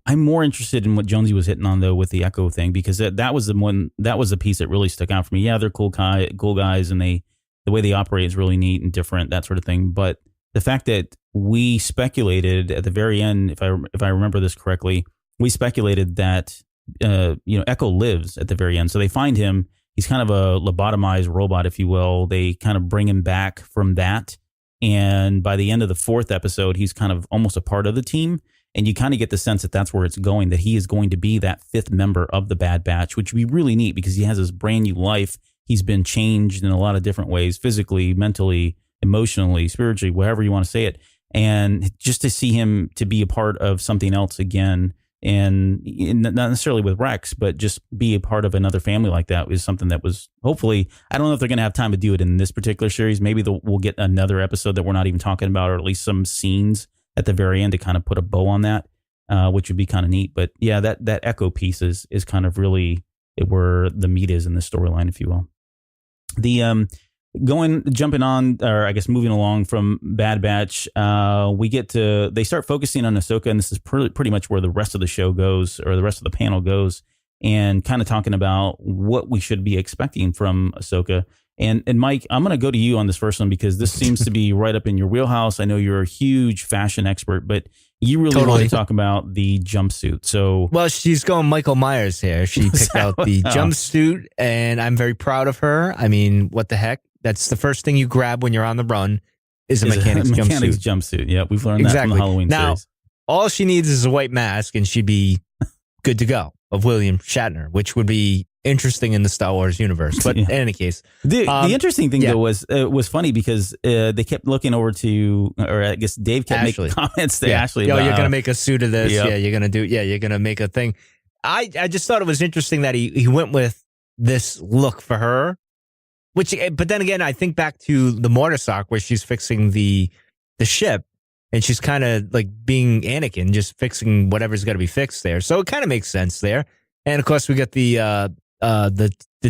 I'm more interested in what Jonesy was hitting on though with the Echo thing, because that was the piece that really stuck out for me. Yeah, they're cool guys, and the way they operate is really neat and different, that sort of thing. But the fact that we speculated at the very end, if I remember this correctly, we speculated that Echo lives at the very end. So they find him. He's kind of a lobotomized robot, if you will. They kind of bring him back from that. And by the end of the 4th episode, he's kind of almost a part of the team. And you kind of get the sense that that's where it's going, that he is going to be that 5th member of the Bad Batch, which would be really neat because he has this brand new life. He's been changed in a lot of different ways, physically, mentally, emotionally, spiritually, whatever you want to say it. And just to see him to be a part of something else again, and not necessarily with Rex, but just be a part of another family like that is something that was hopefully, I don't know if they're going to have time to do it in this particular series. Maybe we'll get another episode that we're not even talking about, or at least some scenes at the very end to kind of put a bow on that, which would be kind of neat. But yeah, that Echo piece is kind of really where the meat is in the storyline, if you will. The jumping on, or I guess moving along from Bad Batch, they start focusing on Ahsoka, and this is pretty much where the rest of the show goes, or the rest of the panel goes, and kind of talking about what we should be expecting from Ahsoka. And Mike, I'm going to go to you on this first one because this seems to be right up in your wheelhouse. I know you're a huge fashion expert, but you really want to talk about the jumpsuit. So,
well, she's going Michael Myers here. She picked out the jumpsuit, and I'm very proud of her. I mean, what the heck? That's the first thing you grab when you're on the run is a mechanic's
jumpsuit. Yeah, we've learned that from the Halloween series.
All she needs is a white mask, and she'd be good to go, of William Shatner, which would be interesting in the Star Wars universe. But in any case,
the interesting thing though was funny because they kept looking over to, or I guess Dave kept making comments to Ashley.
Yo, you're gonna make a suit of this.
Yep.
Yeah, you're gonna make a thing. I just thought it was interesting that he went with this look for her. But then again, I think back to the Mortarsock where she's fixing the ship. And she's kind of like being Anakin, just fixing whatever's got to be fixed there. So it kind of makes sense there. And of course, we got the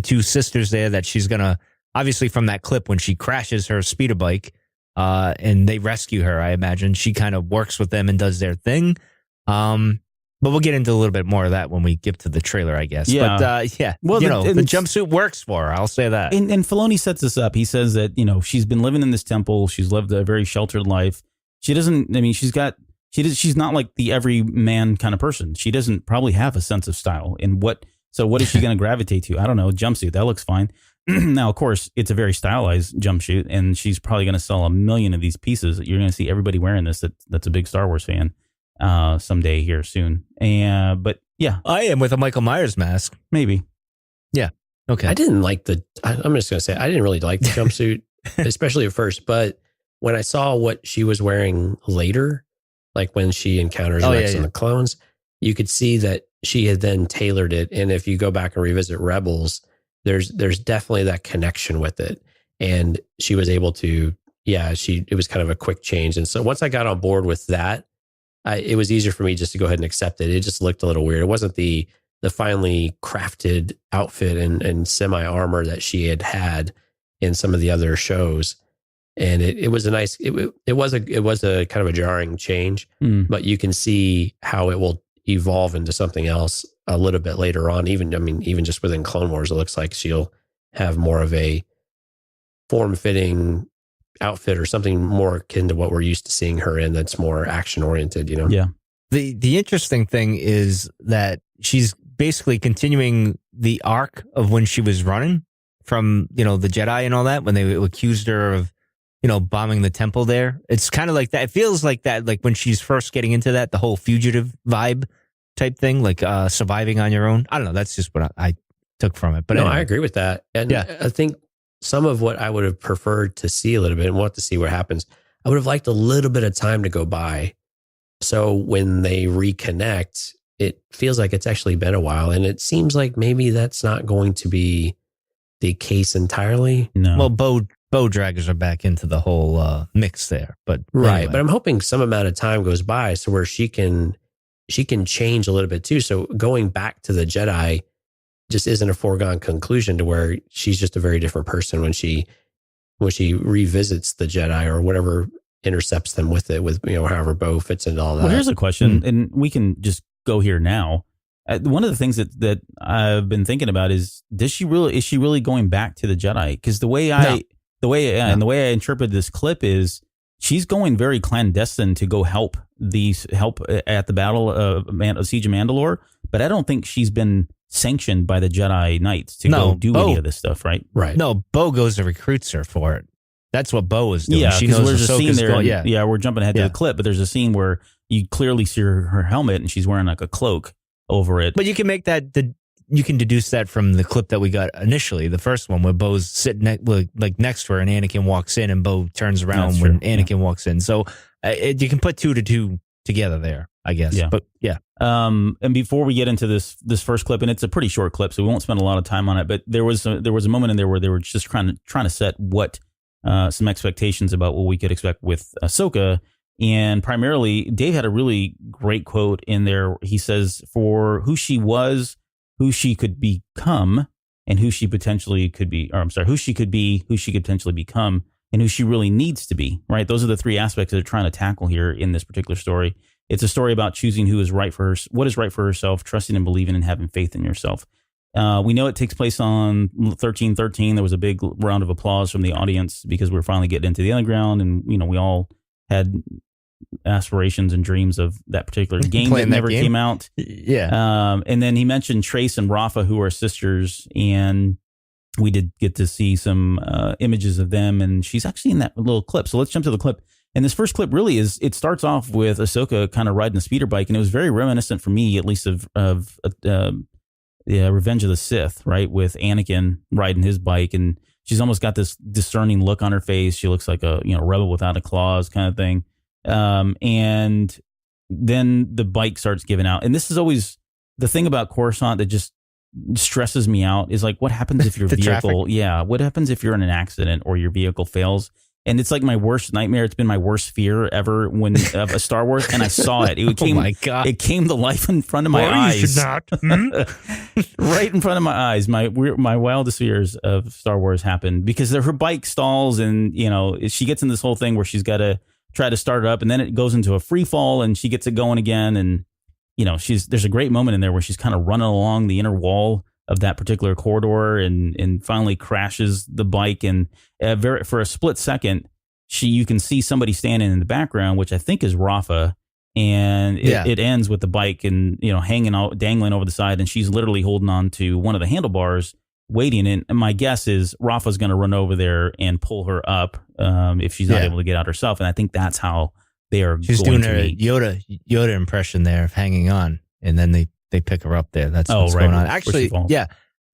two sisters there that she's gonna, obviously from that clip when she crashes her speeder bike, and they rescue her. I imagine she kind of works with them and does their thing. But we'll get into a little bit more of that when we get to the trailer, I guess.
Yeah.
But well, the jumpsuit works for her. I'll say that.
And Filoni sets this up. He says that she's been living in this temple. She's lived a very sheltered life. She doesn't, I mean, she's not like the everyman kind of person. She doesn't probably have a sense of style. So what is she going to gravitate to? I don't know. Jumpsuit. That looks fine. Now, of course, it's a very stylized jumpsuit, and she's probably going to sell 1 million of these pieces. You're going to see everybody wearing this that's a big Star Wars fan someday here soon. But yeah.
I am with a Michael Myers mask.
Maybe.
Yeah. Okay.
I'm just going to say, I didn't really like the jumpsuit, especially at first, but when I saw what she was wearing later, like when she encounters Rex and the clones, you could see that she had then tailored it. And if you go back and revisit Rebels, there's definitely that connection with it. And she was able to, it was kind of a quick change. And so once I got on board with that, it was easier for me just to go ahead and accept it. It just looked a little weird. It wasn't the finely crafted outfit and semi armor that she had in some of the other shows. And it was a nice, it was a kind of a jarring change, but you can see how it will evolve into something else a little bit later on. Even just within Clone Wars, it looks like she'll have more of a form-fitting outfit or something more akin to what we're used to seeing her in. That's more action oriented,
Yeah.
The interesting thing is that she's basically continuing the arc of when she was running from, the Jedi and all that, when they accused her of, bombing the temple there. It's kind of like that. It feels like that, like when she's first getting into that, the whole fugitive vibe type thing, like surviving on your own. I don't know. That's just what I took from it. But anyway.
I agree with that. And I think some of what I would have preferred to see a little bit and want to see what happens, I would have liked a little bit of time to go by. So when they reconnect, it feels like it's actually been a while. And it seems like maybe that's not going to be the case entirely.
No. Well, bow draggers are back into the whole mix there, but
right.
Anyway.
But I'm hoping some amount of time goes by so where she can change a little bit too. So going back to the Jedi just isn't a foregone conclusion to where she's just a very different person when she revisits the Jedi or whatever intercepts them with it, with however Bo fits into all that.
Well, here's a question, and we can just go here now. One of the things that I've been thinking about is is she really going back to the Jedi? Because the way I interpret this clip is she's going very clandestine to go help at the battle of Siege of Mandalore, but I don't think she's been sanctioned by the Jedi Knights to go do any of this stuff, right?
Right. No, Bo goes and recruits her for it. That's what Bo is doing.
Yeah,
she knows
there's a scene there.
Yeah,
we're jumping ahead to the clip, but there's a scene where you clearly see her helmet and she's wearing like a cloak over it.
But you can make that you can deduce that from the clip that we got initially, the first one where Bo's sitting next to her and Anakin walks in and Bo turns around when Anakin walks in. So you can put 2 to 2 together there, I guess.
Yeah.
But yeah.
And before we get into this first clip, and it's a pretty short clip, so we won't spend a lot of time on it, but there was a moment in there where they were just trying to set some expectations about what we could expect with Ahsoka. And primarily, Dave had a really great quote in there. He says, for who she was, who she could become, and who she potentially could be, who she could be, who she could potentially become, and who she really needs to be, right? Those are the 3 aspects that they're trying to tackle here in this particular story. It's a story about choosing who is right for her, what is right for herself, trusting and believing and having faith in yourself. We know it takes place on 1313. There was a big round of applause from the audience because we were finally getting into the underground, and we all had aspirations and dreams of that particular game that never came out.
Yeah.
And then he mentioned Trace and Rafa, who are sisters, and we did get to see some images of them, and she's actually in that little clip. So let's jump to the clip. And this first clip really it starts off with Ahsoka kind of riding a speeder bike, and it was very reminiscent for me, at least, of Revenge of the Sith, right? With Anakin riding his bike, and she's almost got this discerning look on her face. She looks like a rebel without a claws kind of thing. And then the bike starts giving out. And this is always the thing about Coruscant that just stresses me out is like, what happens if your vehicle, what happens if you're in an accident or your vehicle fails? And it's like my worst nightmare. It's been my worst fear ever of a Star Wars. And I saw it. It came,
oh my God.
It came to life in front of my eyes.
You should not.
Right in front of my eyes. My wildest fears of Star Wars happened because her bike stalls, and she gets in this whole thing where she's got to try to start it up, and then it goes into a free fall, and she gets it going again. And there's a great moment in there where she's kind of running along the inner wall of that particular corridor, and finally crashes the bike. And for a split second, you can see somebody standing in the background, which I think is Rafa. And it ends with the bike and, hanging out, dangling over the side. And she's literally holding on to one of the handlebars, waiting. And my guess is Rafa's going to run over there and pull her up if she's not able to get out herself. And I think that's how they are. She's doing her
Yoda impression there of hanging on. And then they pick her up there. That's what's going on. Actually,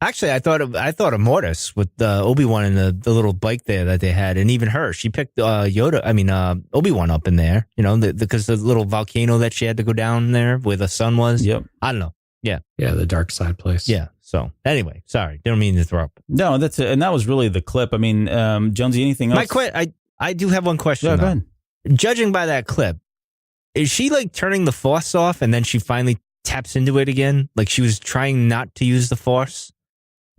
Actually, I thought of Mortis with Obi-Wan and the little bike there that they had, and even her. She picked Obi-Wan up in there, because the little volcano that she had to go down there where the sun was.
Yep.
I don't know. Yeah.
Yeah, the dark side place.
Yeah. So anyway, sorry, didn't mean to throw up.
No, that's it. And that was really the clip. I mean, Jonesy, anything else?
I do have one question.
Yeah, go ahead.
Judging by that clip, is she like turning the Force off and then she finally taps into it again? Like she was trying not to use the Force,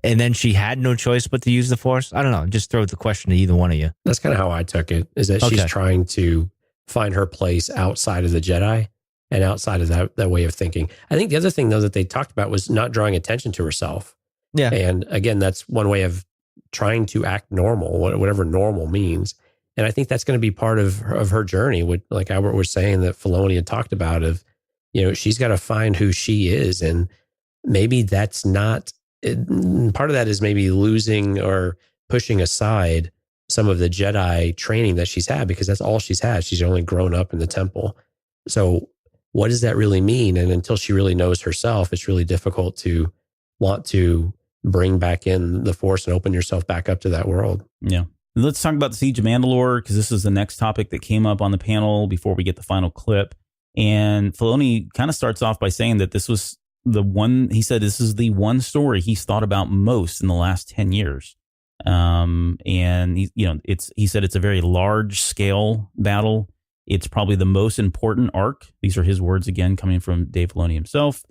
and then she had no choice but to use the Force? I don't know. Just throw the question to either one of you.
That's kind of how I took it, is that she's trying to find her place outside of the Jedi and outside of that way of thinking. I think the other thing, though, that they talked about was not drawing attention to herself.
Yeah.
And again, that's one way of trying to act normal, whatever normal means. And I think that's going to be part of her journey. Like Albert was saying that Filoni had talked about of, she's got to find who she is. And maybe that's not... part of that is maybe losing or pushing aside some of the Jedi training that she's had, because that's all she's had. She's only grown up in the temple. So what does that really mean? And until she really knows herself, it's really difficult to want to bring back in the Force and open yourself back up to that world.
Yeah. Let's talk about the Siege of Mandalore, because this is the next topic that came up on the panel before we get the final clip. And Filoni kind of starts off by saying that this was he said this is the one story he's thought about most in the last 10 years. And he said it's a very large scale battle. It's probably the most important arc. These are his words again, coming from Dave Filoni himself.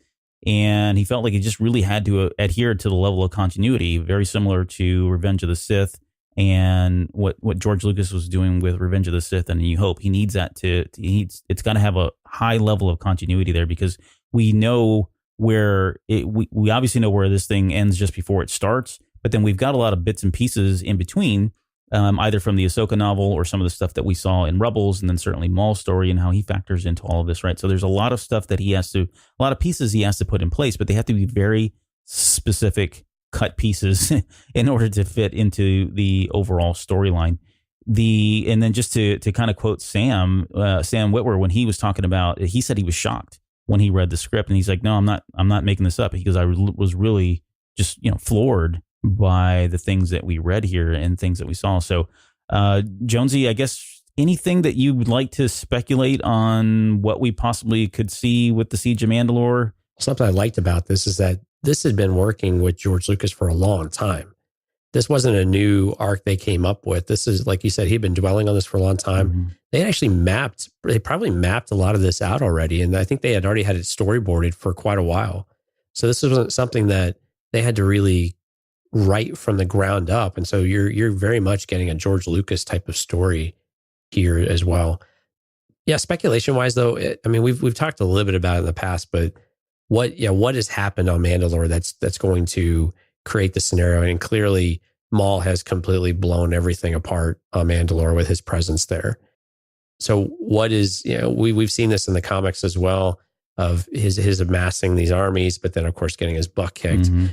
And he felt like he just really had to adhere to the level of continuity, very similar to Revenge of the Sith and what George Lucas was doing with Revenge of the Sith and A New Hope. He needs that it's got to have a high level of continuity there, because we know where we obviously know where this thing ends just before it starts, but then we've got a lot of bits and pieces in between, either from the Ahsoka novel or some of the stuff that we saw in Rebels, and then certainly Maul's story and how he factors into all of this, right? So there's a lot of stuff that a lot of pieces he has to put in place, but they have to be very specific cut pieces in order to fit into the overall storyline. And then just to kind of quote Sam Witwer, when he was talking about it, he said he was shocked when he read the script, and he's like, no, I'm not making this up, because I was really just, floored by the things that we read here and things that we saw. So, Jonesy, I guess anything that you would like to speculate on what we possibly could see with the Siege of Mandalore?
Something I liked about this is that this had been working with George Lucas for a long time. This wasn't a new arc they came up with. This is, like you said, he'd been dwelling on this for a long time. Mm-hmm. They probably mapped a lot of this out already. And I think they had already had it storyboarded for quite a while. So this wasn't something that they had to really write from the ground up. And so you're very much getting a George Lucas type of story here as well. Yeah, speculation wise though, we've talked a little bit about it in the past, but what has happened on Mandalore that's going to create the scenario? And clearly Maul has completely blown everything apart on Mandalore with his presence there. So what is, we've seen this in the comics as well, of his amassing these armies, but then of course getting his butt kicked. Mm-hmm.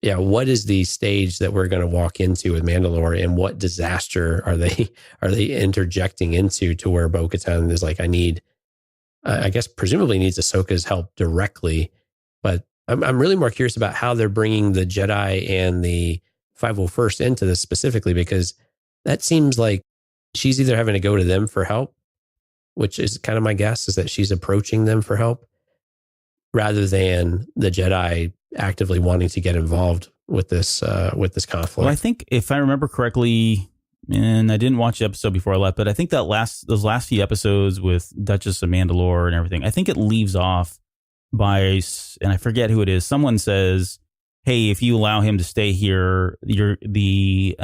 Yeah. What is the stage that we're going to walk into with Mandalore, and what disaster are they interjecting into, to where Bo-Katan is like, I guess presumably needs Ahsoka's help directly, but I'm really more curious about how they're bringing the Jedi and the 501st into this specifically, because that seems like she's either having to go to them for help, which is kind of my guess, is that she's approaching them for help rather than the Jedi actively wanting to get involved with this conflict.
Well, I think if I remember correctly, and I didn't watch the episode before I left, but I think those last few episodes with Duchess of Mandalore and everything, I think it leaves off by, and I forget who it is. Someone says, "Hey, if you allow him to stay here, the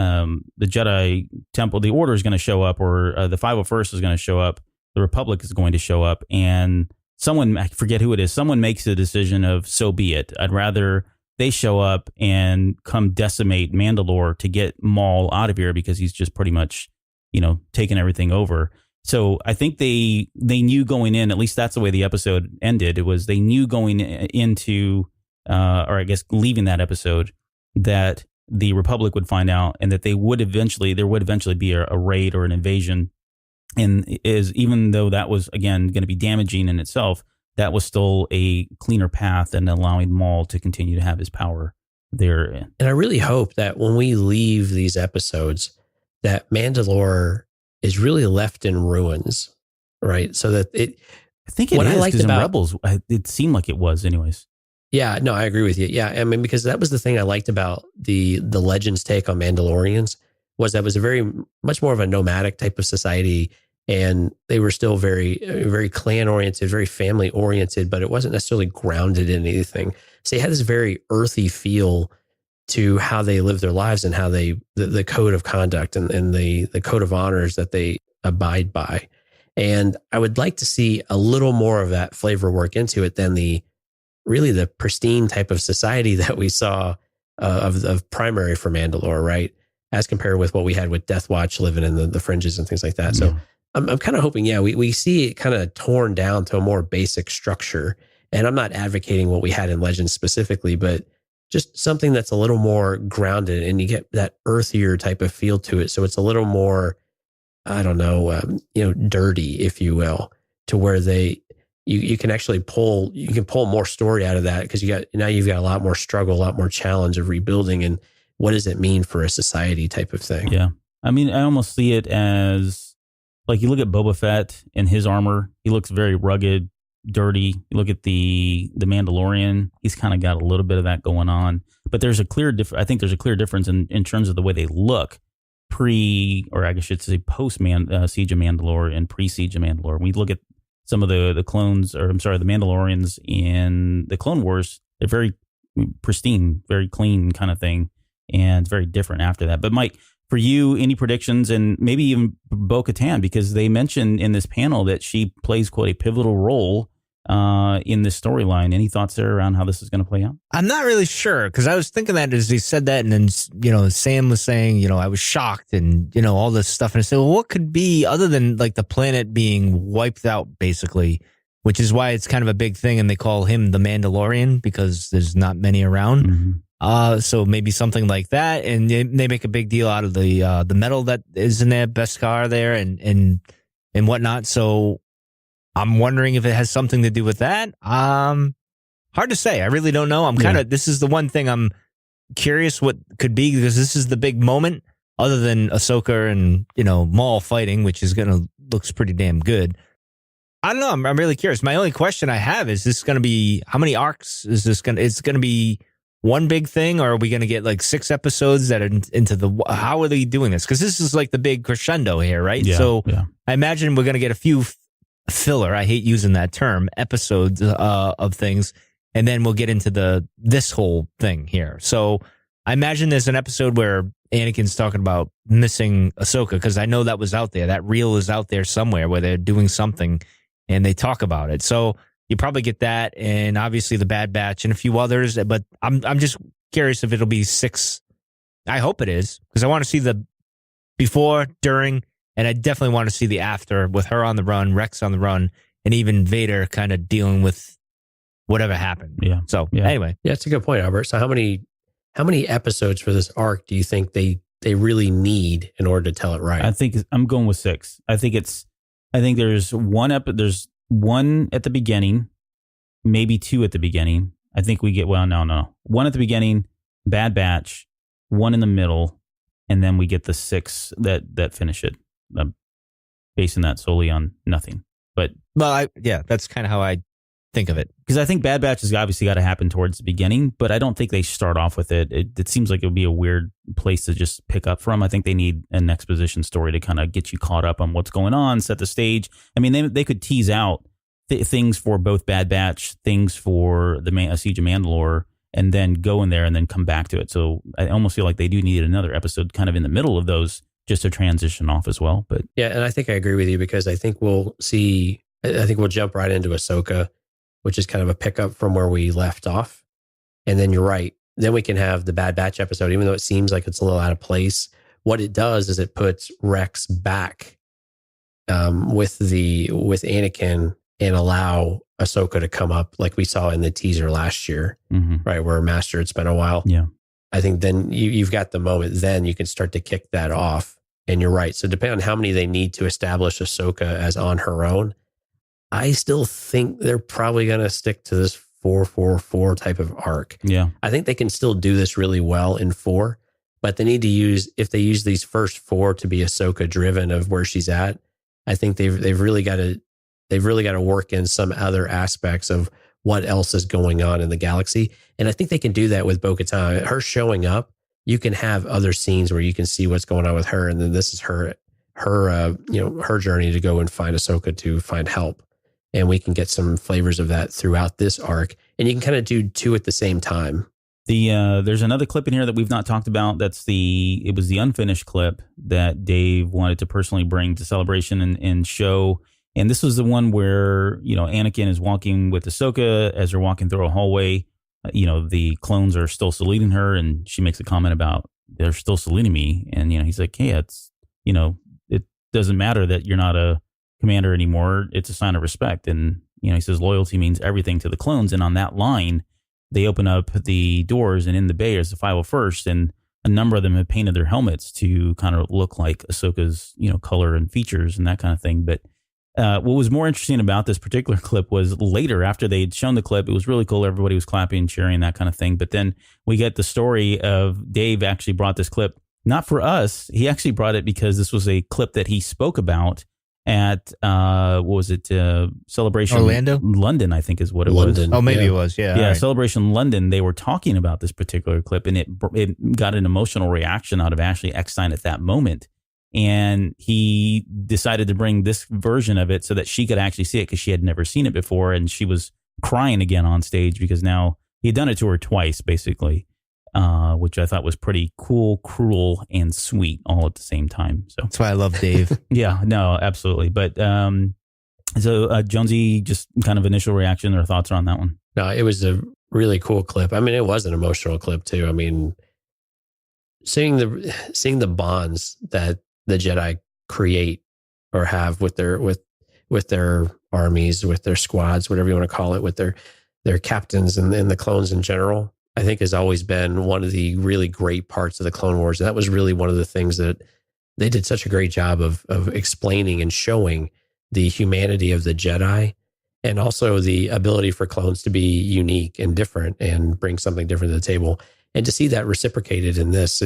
Jedi Temple, the Order is going to show up, or the 501st is going to show up, the Republic is going to show up," and someone, I forget who it is, someone makes a decision of, so be it. I'd rather they show up and come decimate Mandalore to get Maul out of here, because he's just pretty much, taking everything over. So I think they knew going in, at least that's the way the episode ended. It was, they knew going into, or I guess leaving that episode, that the Republic would find out, and that there would eventually be a raid or an invasion. And even though that was, again, going to be damaging in itself, that was still a cleaner path than allowing Maul to continue to have his power there.
And I really hope that when we leave these episodes, that Mandalore is really left in ruins, right? So that I
think it is, because in Rebels, it seemed like it was anyways.
Yeah, no, I agree with you. Yeah, I mean, because that was the thing I liked about the Legends take on Mandalorians, was that it was much more of a nomadic type of society. And they were still very, very clan oriented, very family oriented, but it wasn't necessarily grounded in anything. So they had this very earthy feel to how they live their lives, and how the code of conduct and the code of honors that they abide by. And I would like to see a little more of that flavor work into it than the pristine type of society that we saw of primary for Mandalore, right? As compared with what we had with Death Watch living in the fringes and things like that. So I'm kind of hoping, we see it kind of torn down to a more basic structure. And I'm not advocating what we had in Legends specifically, but just something that's a little more grounded, and you get that earthier type of feel to it. So it's a little more, I don't know, dirty, if you will, to where you can actually pull more story out of that, because you've got a lot more struggle, a lot more challenge of rebuilding, and what does it mean for a society type of thing.
Yeah. I mean, I almost see it as, like, you look at Boba Fett and his armor, he looks very rugged, dirty. You look at the Mandalorian, he's kind of got a little bit of that going on. But there's a clear difference in terms of the way they look or I guess I should say post Siege of Mandalore and pre Siege of Mandalore. When we look at some of the clones, or I'm sorry, the Mandalorians in the Clone Wars, they're very pristine, very clean kind of thing, and it's very different after that. But Mike, for you, any predictions, and maybe even Bo-Katan, because they mentioned in this panel that she plays quite a pivotal role in this storyline. Any thoughts there around how this is going to play out?
I'm not really sure, because I was thinking that as he said that, and then, Sam was saying, I was shocked, and, all this stuff. And I said, well, what could be other than like the planet being wiped out, basically, which is why it's kind of a big thing. And they call him the Mandalorian, because there's not many around.
Mm-hmm.
So maybe something like that, and they make a big deal out of the metal that is in there, Beskar there, and whatnot. So I'm wondering if it has something to do with that. Hard to say. I really don't know. This is the one thing I'm curious what could be, because this is the big moment, other than Ahsoka and Maul fighting, which looks pretty damn good. I don't know. I'm really curious. My only question I have is, this going to be, how many arcs is this going to? It's going to be one big thing, or are we going to get like 6 episodes that are into how are they doing this? Because this is like the big crescendo here, right?
Yeah,
so
yeah.
I imagine we're going to get a few filler, I hate using that term, episodes of things, and then we'll get into this whole thing here. So I imagine there's an episode where Anakin's talking about missing Ahsoka, because I know that was out there. That reel is out there somewhere where they're doing something and they talk about it. So you probably get that, and obviously the Bad Batch and a few others. But I'm just curious if it'll be 6. I hope it is, because I want to see the before, during, and I definitely want to see the after, with her on the run, Rex on the run, and even Vader kind of dealing with whatever happened.
Yeah.
So anyway,
yeah, it's a good point, Albert. So how many episodes for this arc do you think they really need in order to tell it right?
I think I'm going with 6. I think there's one at the beginning, maybe 2 at the beginning. I think we get, well, no. One at the beginning, Bad Batch, one in the middle, and then we get the 6 that finish it. I'm basing that solely on nothing. But
that's kind of how I think of it.
Because I think Bad Batch has obviously got to happen towards the beginning, but I don't think they start off with it. It seems like it would be a weird place to just pick up from. I think they need an exposition story to kind of get you caught up on what's going on, set the stage. I mean, they could tease out things for both Bad Batch, things for the Siege of Mandalore, and then go in there and then come back to it. So I almost feel like they do need another episode kind of in the middle of those just to transition off as well. But
yeah, and I think I agree with you because I think we'll jump right into Ahsoka, which is kind of a pickup from where we left off. And then you're right. Then we can have the Bad Batch episode, even though it seems like it's a little out of place. What it does is it puts Rex back with Anakin and allow Ahsoka to come up like we saw in the teaser last year, right? Where Master had spent a while.
Yeah.
I think then you've got the moment, then you can start to kick that off. And you're right. So depending on how many they need to establish Ahsoka as on her own, I still think they're probably going to stick to this 4-4-4 type of arc.
Yeah.
I think they can still do this really well in 4, but they need to if they use these first 4 to be Ahsoka driven of where she's at, I think they've really got to work in some other aspects of what else is going on in the galaxy. And I think they can do that with Bo-Katan. Her showing up, you can have other scenes where you can see what's going on with her. And then this is her journey to go and find Ahsoka to find help. And we can get some flavors of that throughout this arc. And you can kind of do 2 at the same time.
There's another clip in here that we've not talked about. It was the unfinished clip that Dave wanted to personally bring to Celebration and show. And this was the one where, Anakin is walking with Ahsoka as they're walking through a hallway. The clones are still saluting her, and she makes a comment about they're still saluting me. And, he's like, hey, it doesn't matter that you're not a commander anymore. It's a sign of respect. And, he says loyalty means everything to the clones. And on that line, they open up the doors, and in the bay is the 501st. And a number of them have painted their helmets to kind of look like Ahsoka's, color and features and that kind of thing. But what was more interesting about this particular clip was later, after they'd shown the clip, it was really cool. Everybody was clapping, cheering, that kind of thing. But then we get the story of Dave actually brought this clip, not for us. He actually brought it because this was a clip that he spoke about at, Celebration
Orlando?
London, I think is what it
London.
was.
Oh, maybe it was. Yeah.
Yeah,
Right.
Celebration London. They were talking about this particular clip, and it got an emotional reaction out of Ashley Eckstein at that moment. And he decided to bring this version of it so that she could actually see it because she had never seen it before. And she was crying again on stage because now he had done it to her twice, basically, which I thought was pretty cool, cruel, and sweet all at the same time. So
That's why I love Dave.
yeah, no, absolutely. But so Jonesy, just kind of initial reaction or thoughts on that one?
No, it was a really cool clip. I mean, it was an emotional clip too. I mean, seeing the bonds that the Jedi create or have with their armies, with their squads, whatever you want to call it, with their captains and the clones in general, I think has always been one of the really great parts of the Clone Wars. And that was really one of the things that they did such a great job of explaining and showing the humanity of the Jedi, and also the ability for clones to be unique and different and bring something different to the table. And to see that reciprocated in this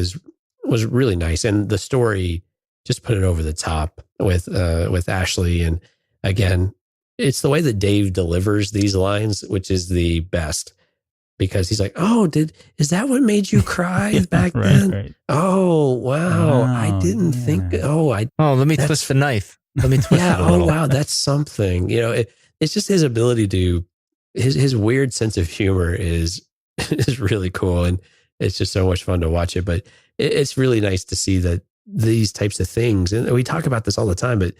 was really nice. And the story just put it over the top with Ashley. And again, it's the way that Dave delivers these lines, which is the best, because he's like, "Oh, is that what made you cry back then?
Right.
Oh, wow. I didn't think,
Let me twist the knife. Let me twist it a
oh,
little.
wow. That's something, it's just his ability to, his weird sense of humor is really cool. And it's just so much fun to watch it, but it's really nice to see that these types of things, and we talk about this all the time, but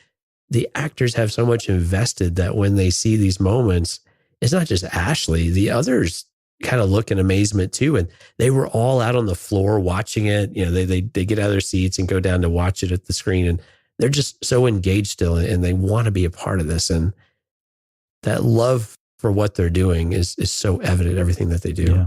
the actors have so much invested that when they see these moments, it's not just Ashley, the others kind of look in amazement too. And they were all out on the floor watching it. They get out of their seats and go down to watch it at the screen, and they're just so engaged still, and they want to be a part of this. And that love for what they're doing is so evident in everything that they do.
Yeah.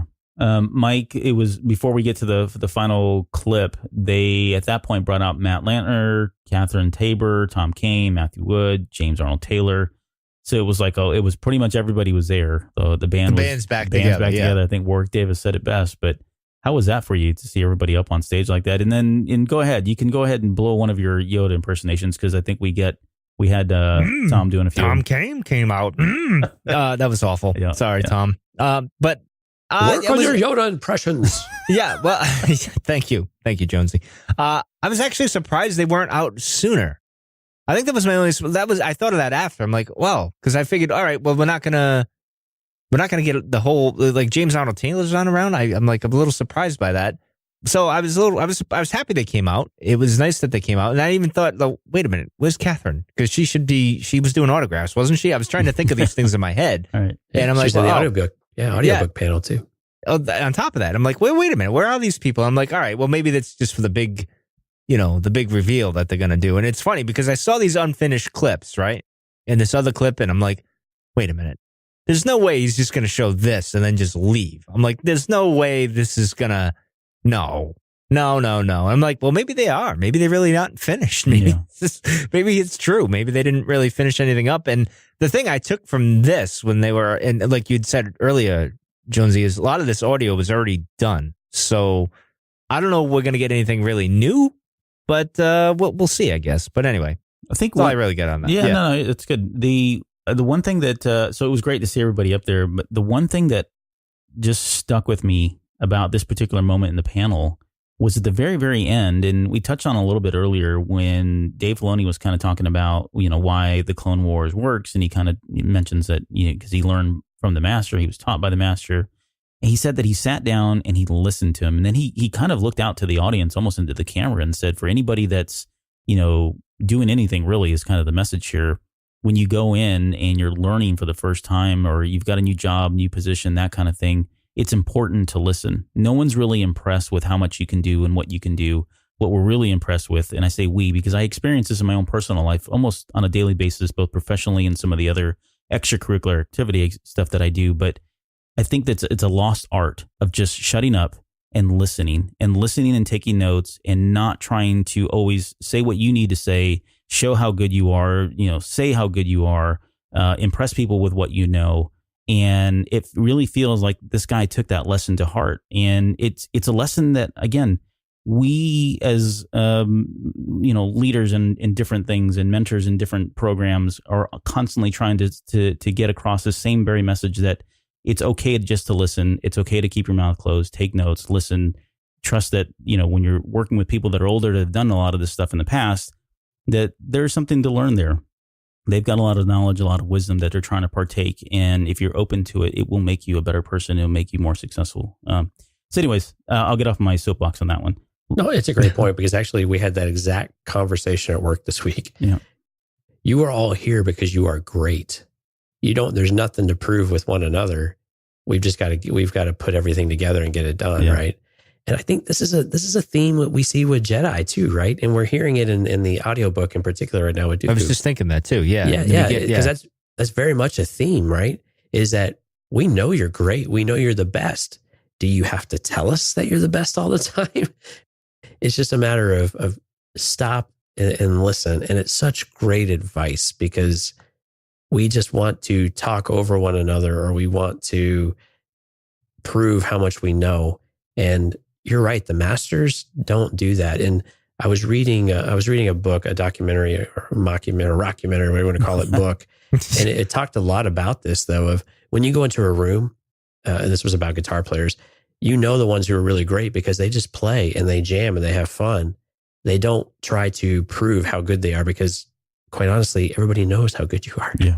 Mike, it was before we get to the final clip, they at that point brought out Matt Lantner, Catherine Tabor, Tom Kane, Matthew Wood, James Arnold Taylor. So it was like, it was pretty much everybody was there. The band's back together. I think Warwick Davis said it best. But how was that for you to see everybody up on stage like that? And go ahead. You can go ahead and blow one of your Yoda impersonations, because I think we had Tom doing a few.
Tom came out. That was awful.
Yeah,
Sorry, Tom. But
work on your Yoda impressions.
Yeah. Well, thank you, Jonesy. I was actually surprised they weren't out sooner. I think that was my only. I thought of that after. I'm like, well, because I figured, all right, well, we're not gonna get the whole, like, James Arnold Taylor's on around. I'm a little surprised by that. So I was happy they came out. It was nice that they came out, and I even thought, wait a minute, where's Catherine? Because she was doing autographs, wasn't she? I was trying to think of these things in my head,
all right.
And I'm like,
she's in the audiobook panel too.
Oh, on top of that, I'm like, wait a minute, where are these people? I'm like, all right, well, maybe that's just for the big reveal that they're going to do. And it's funny because I saw these unfinished clips, right? And this other clip, and I'm like, wait a minute. There's no way he's just going to show this and then just leave. I'm like, there's no way this is going to, no. I'm like, well, maybe they are. Maybe they're really not finished. Maybe, maybe it's true. Maybe they didn't really finish anything up. And the thing I took from this when they were, and like you'd said earlier, Jonesy, is a lot of this audio was already done. So I don't know if we're going to get anything really new. But we'll see, I guess. But anyway, I think I really get on that.
Yeah, no, it's good. The one thing that so it was great to see everybody up there. But the one thing that just stuck with me about this particular moment in the panel was at the very, very end, and we touched on a little bit earlier when Dave Filoni was kind of talking about why the Clone Wars works, and he kind of mentions that because he learned from the Master, he was taught by the Master. And he said that he sat down and he listened to him. And then he kind of looked out to the audience, almost into the camera, and said, for anybody that's, doing anything really, is kind of the message here. When you go in and you're learning for the first time, or you've got a new job, new position, that kind of thing, it's important to listen. No one's really impressed with how much you can do and what you can do. What we're really impressed with, and I say we, because I experience this in my own personal life almost on a daily basis, both professionally and some of the other extracurricular activity stuff that I do. But I think that it's a lost art of just shutting up and listening and taking notes, and not trying to always say what you need to say, show how good you are, say how good you are, impress people with what you know. And it really feels like this guy took that lesson to heart. And it's a lesson that, again, we as, leaders in different things and mentors in different programs are constantly trying to get across the same very message, that it's okay just to listen. It's okay to keep your mouth closed, take notes, listen, trust that, when you're working with people that are older, that have done a lot of this stuff in the past, that there's something to learn there. They've got a lot of knowledge, a lot of wisdom that they're trying to partake. And if you're open to it, it will make you a better person. It'll make you more successful. So anyways, I'll get off my soapbox on that one.
No, it's a great point, because actually we had that exact conversation at work this week.
Yeah.
You are all here because you are great. There's nothing to prove with one another. We've got to put everything together and get it done. Yeah. Right. And I think this is a theme that we see with Jedi too. Right. And we're hearing it in the audiobook in particular right now with Dooku.
I was just thinking that too. Yeah.
Yeah. Because that's very much a theme, right? Is that we know you're great. We know you're the best. Do you have to tell us that you're the best all the time? It's just a matter of stop and listen. And it's such great advice, because we just want to talk over one another, or we want to prove how much we know. And you're right. The masters don't do that. And I was reading a book, a documentary or mockumentary, rockumentary, whatever you want to call it, book. And it talked a lot about this, though, of when you go into a room, and this was about guitar players, the ones who are really great because they just play and they jam and they have fun. They don't try to prove how good they are, because quite honestly, everybody knows how good you are.
Yeah.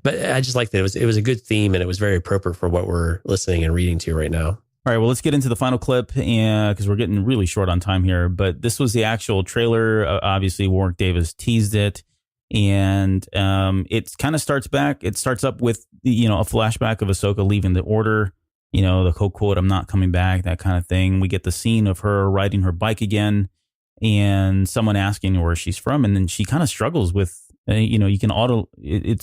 But I just like that it was a good theme, and it was very appropriate for what we're listening and reading to right now.
All right, well, let's get into the final clip, because we're getting really short on time here. But this was the actual trailer. Obviously, Warwick Davis teased it, and it kind of starts back. It starts up with a flashback of Ahsoka leaving the Order. The quote, "I'm not coming back," that kind of thing. We get the scene of her riding her bike again, and someone asking her where she's from, and then she kind of struggles with. It's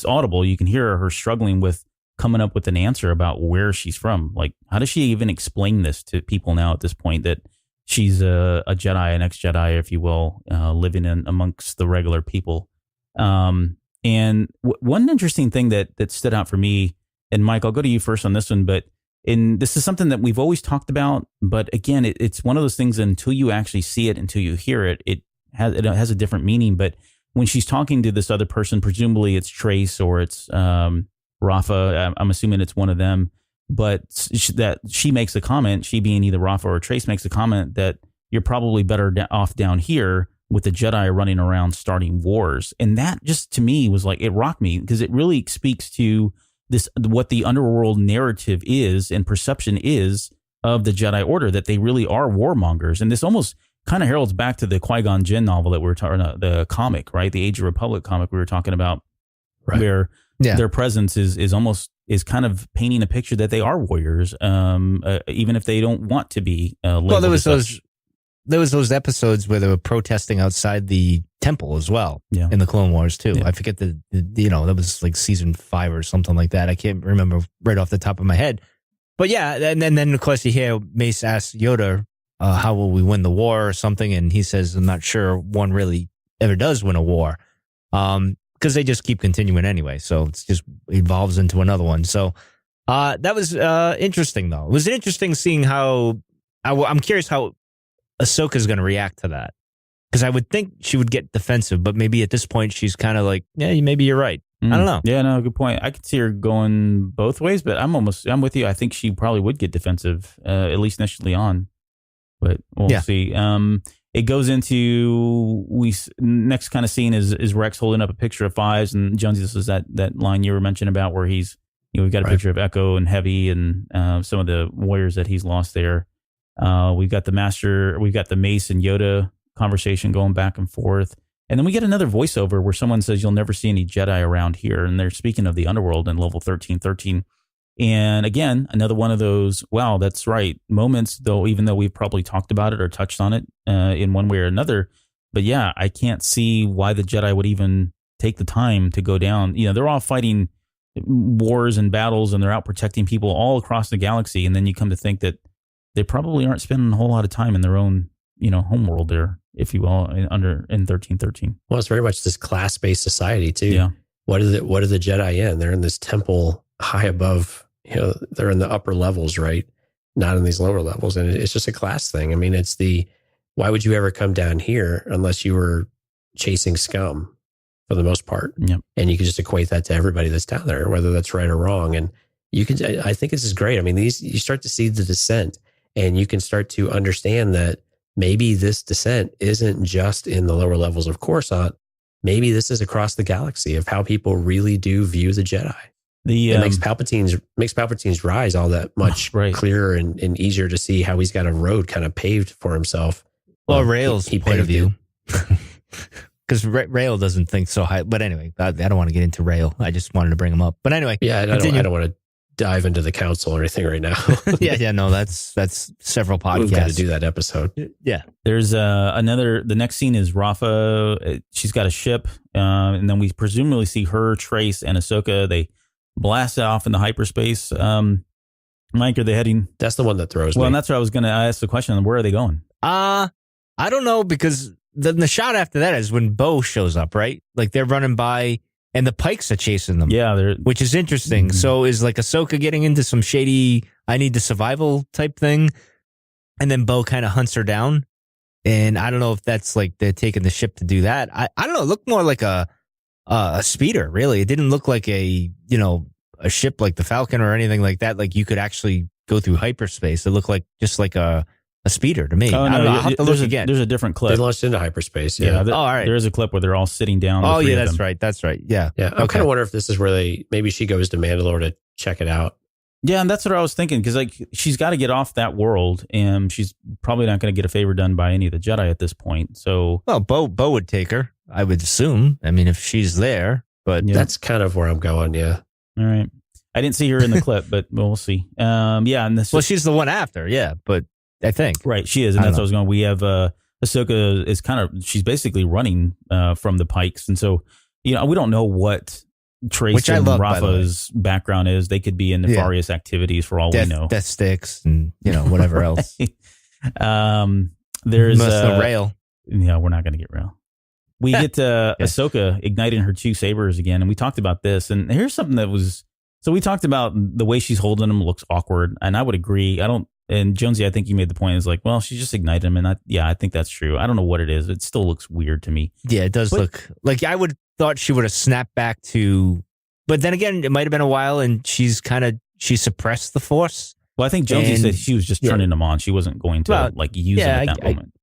audible. You can hear her struggling with coming up with an answer about where she's from. Like, how does she even explain this to people now at this point, that she's a Jedi, an ex-Jedi, if you will, living in amongst the regular people? And one interesting thing that stood out for me, and Mike, I'll go to you first on this one, but this is something that we've always talked about, but again, it's one of those things until you actually see it, until you hear it, it has a different meaning. But when she's talking to this other person, presumably it's Trace or it's Rafa, I'm assuming it's one of them, but that she makes a comment, she being either Rafa or Trace makes a comment that you're probably better off down here with the Jedi running around starting wars. And that just to me was like, it rocked me because it really speaks to this, what the underworld narrative is and perception is of the Jedi Order, that they really are warmongers. And this almost kind of heralds back to the Qui-Gon Jinn novel that we were talking about, the comic, right? The Age of Republic comic we were talking about, right, where their presence is kind of painting a picture that they are warriors, even if they don't want to be. Well,
there was those episodes where they were protesting outside the temple as well, in the Clone Wars too. I forget that was like season 5 or something like that. I can't remember right off the top of my head. But yeah, and then of course you hear Mace ask Yoda, how will we win the war or something? And he says, I'm not sure one really ever does win a war. Because they just keep continuing anyway. So it's just evolves into another one. So that was interesting though. It was interesting seeing how, I'm curious how Ahsoka's going to react to that. Because I would think she would get defensive, but maybe at this point she's kind of like, yeah, maybe you're right. I don't know.
Yeah, no, good point. I could see her going both ways, but I'm with you. I think she probably would get defensive, at least initially on. But we'll see. It goes into next kind of scene is Rex holding up a picture of Fives, and Jonesy, this is that line you were mentioning about where he's, we've got a picture of Echo and Heavy and some of the warriors that he's lost there. We've got the Mace and Yoda conversation going back and forth. And then we get another voiceover where someone says, you'll never see any Jedi around here. And they're speaking of the underworld in level 1313. And again, another one of those, wow, that's right, moments, though, even though we've probably talked about it or touched on it in one way or another. But yeah, I can't see why the Jedi would even take the time to go down. They're all fighting wars and battles and they're out protecting people all across the galaxy. And then you come to think that they probably aren't spending a whole lot of time in their own, homeworld there, if you will, in 1313.
Well, it's very much this class-based society too. Yeah. What are the Jedi in? They're in this temple high above, they're in the upper levels, right? Not in these lower levels. And it's just a class thing. I mean, why would you ever come down here unless you were chasing scum for the most part?
Yep.
And you can just equate that to everybody that's down there, whether that's right or wrong. And I think this is great. I mean, you start to see the descent and you can start to understand that maybe this descent isn't just in the lower levels of Coruscant. Maybe this is across the galaxy of how people really do view the Jedi. It makes Palpatine's rise all that much clearer and easier to see how he's got a road kind of paved for himself.
Well, Rael's point of view. Because Rael doesn't think so high. But anyway, I don't want to get into Rael. I just wanted to bring him up. But anyway.
Yeah, I don't want to dive into the council or anything right now.
No, that's several podcasts.
We've got to do that episode.
Yeah.
There's the next scene is Rafa. She's got a ship. And then we presumably see her, Trace, and Ahsoka. They blast off in the hyperspace. Mike, are they heading?
That's the one that throws me.
Well, and that's what I was going to ask the question. Where are they going?
I don't know, because the shot after that is when Bo shows up, right? Like they're running by and the Pikes are chasing them.
Yeah.
Which is interesting. Mm-hmm. So is like Ahsoka getting into some shady, I need the survival type thing. And then Bo kind of hunts her down. And I don't know if that's like they're taking the ship to do that. I don't know. It looked more like a speeder, really. It didn't look like a ship like the Falcon or anything like that. Like you could actually go through hyperspace. It looked like just like a speeder to me.
Oh,
I don't know. I'll have to look again.
There's a different clip.
They launched into hyperspace. Yeah.
All right. There is a clip where they're all sitting down.
Oh, yeah, that's right. That's right. Yeah.
Yeah. I kind of wonder if this is where maybe she goes to Mandalore to check it out.
Yeah, and that's what I was thinking, because like she's got to get off that world, and she's probably not going to get a favor done by any of the Jedi at this point. So,
well, Bo would take her, I would assume. I mean, if she's there, but
that's kind of where I'm going. Yeah.
All right. I didn't see her in the clip, but we'll see. Yeah, and
she's the one after. Yeah, but I think
right, she is, and that's what I was going. We have Ahsoka is she's basically running from the Pikes, and so we don't know what Trace and Rafa's background is. They could be in nefarious activities for all we know.
Death sticks and whatever else.
There's
no Rail.
Yeah, we're not going to get Rail. we get Ahsoka igniting her 2 sabers again, and we talked about this. And here's something that was so we talked about the way she's holding them looks awkward, and I would agree. And Jonesy, I think you made the point is like, well, she just ignited them, and I think that's true. I don't know what it is. It still looks weird to me.
Yeah, it does look like I would thought she would have snapped back to, but then again, it might have been a while, and she suppressed the Force.
Well, I think Jonesy said she was just turning them on. She wasn't going to use them at that moment.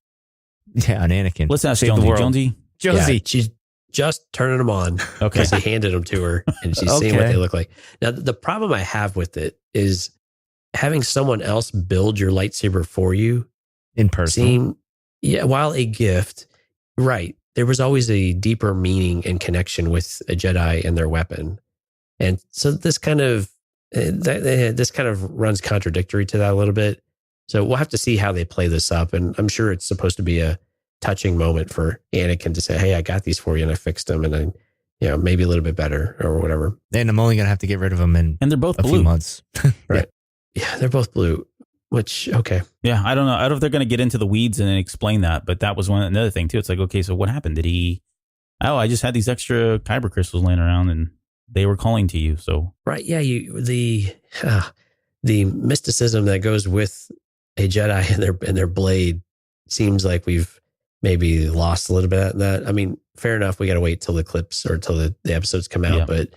Yeah, on Anakin.
Let's ask Jonesy.
Jonesy.
Yeah, she's just turning them on because he handed them to her and she's seeing what they look like. Now, the problem I have with it is having someone else build your lightsaber for you
in person.
While a gift, right. There was always a deeper meaning and connection with a Jedi and their weapon. And so this kind of runs contradictory to that a little bit. So we'll have to see how they play this up. And I'm sure it's supposed to be a touching moment for Anakin to say, hey, I got these for you and I fixed them and then, maybe a little bit better or whatever.
And I'm only going to have to get rid of them in
and they're both
a
blue.
few months.
Right. Yeah, they're both blue, which, okay.
Yeah, I don't know. I don't know if they're going to get into the weeds and explain that, but that was another thing too. It's like, okay, so what happened? I just had these extra kyber crystals laying around and they were calling to you. So
right. Yeah. The mysticism that goes with a Jedi and their blade seems like we've maybe lost a little bit of that. I mean, fair enough. We got to wait till the clips or till the episodes come out, but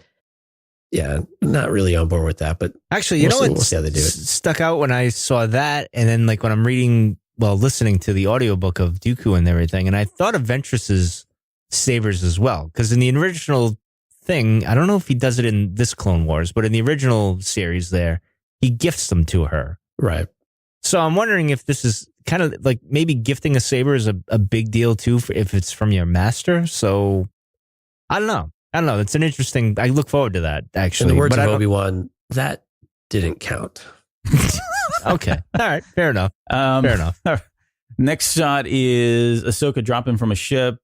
yeah, not really on board with that. But
actually, we'll see how they do it. Stuck out when I saw that. And then like when I'm listening to the audiobook of Dooku and everything. And I thought of Ventress's sabers as well. Because in the original thing, I don't know if he does it in this Clone Wars, but in the original series there, he gifts them to her.
Right.
So I'm wondering if this is kind of like maybe gifting a saber is a big deal too, if it's from your master. So I don't know. It's an interesting, I look forward to that actually.
In the words of Obi-Wan, that didn't count.
Okay. All right. Fair enough. Fair enough.
Next shot is Ahsoka dropping from a ship.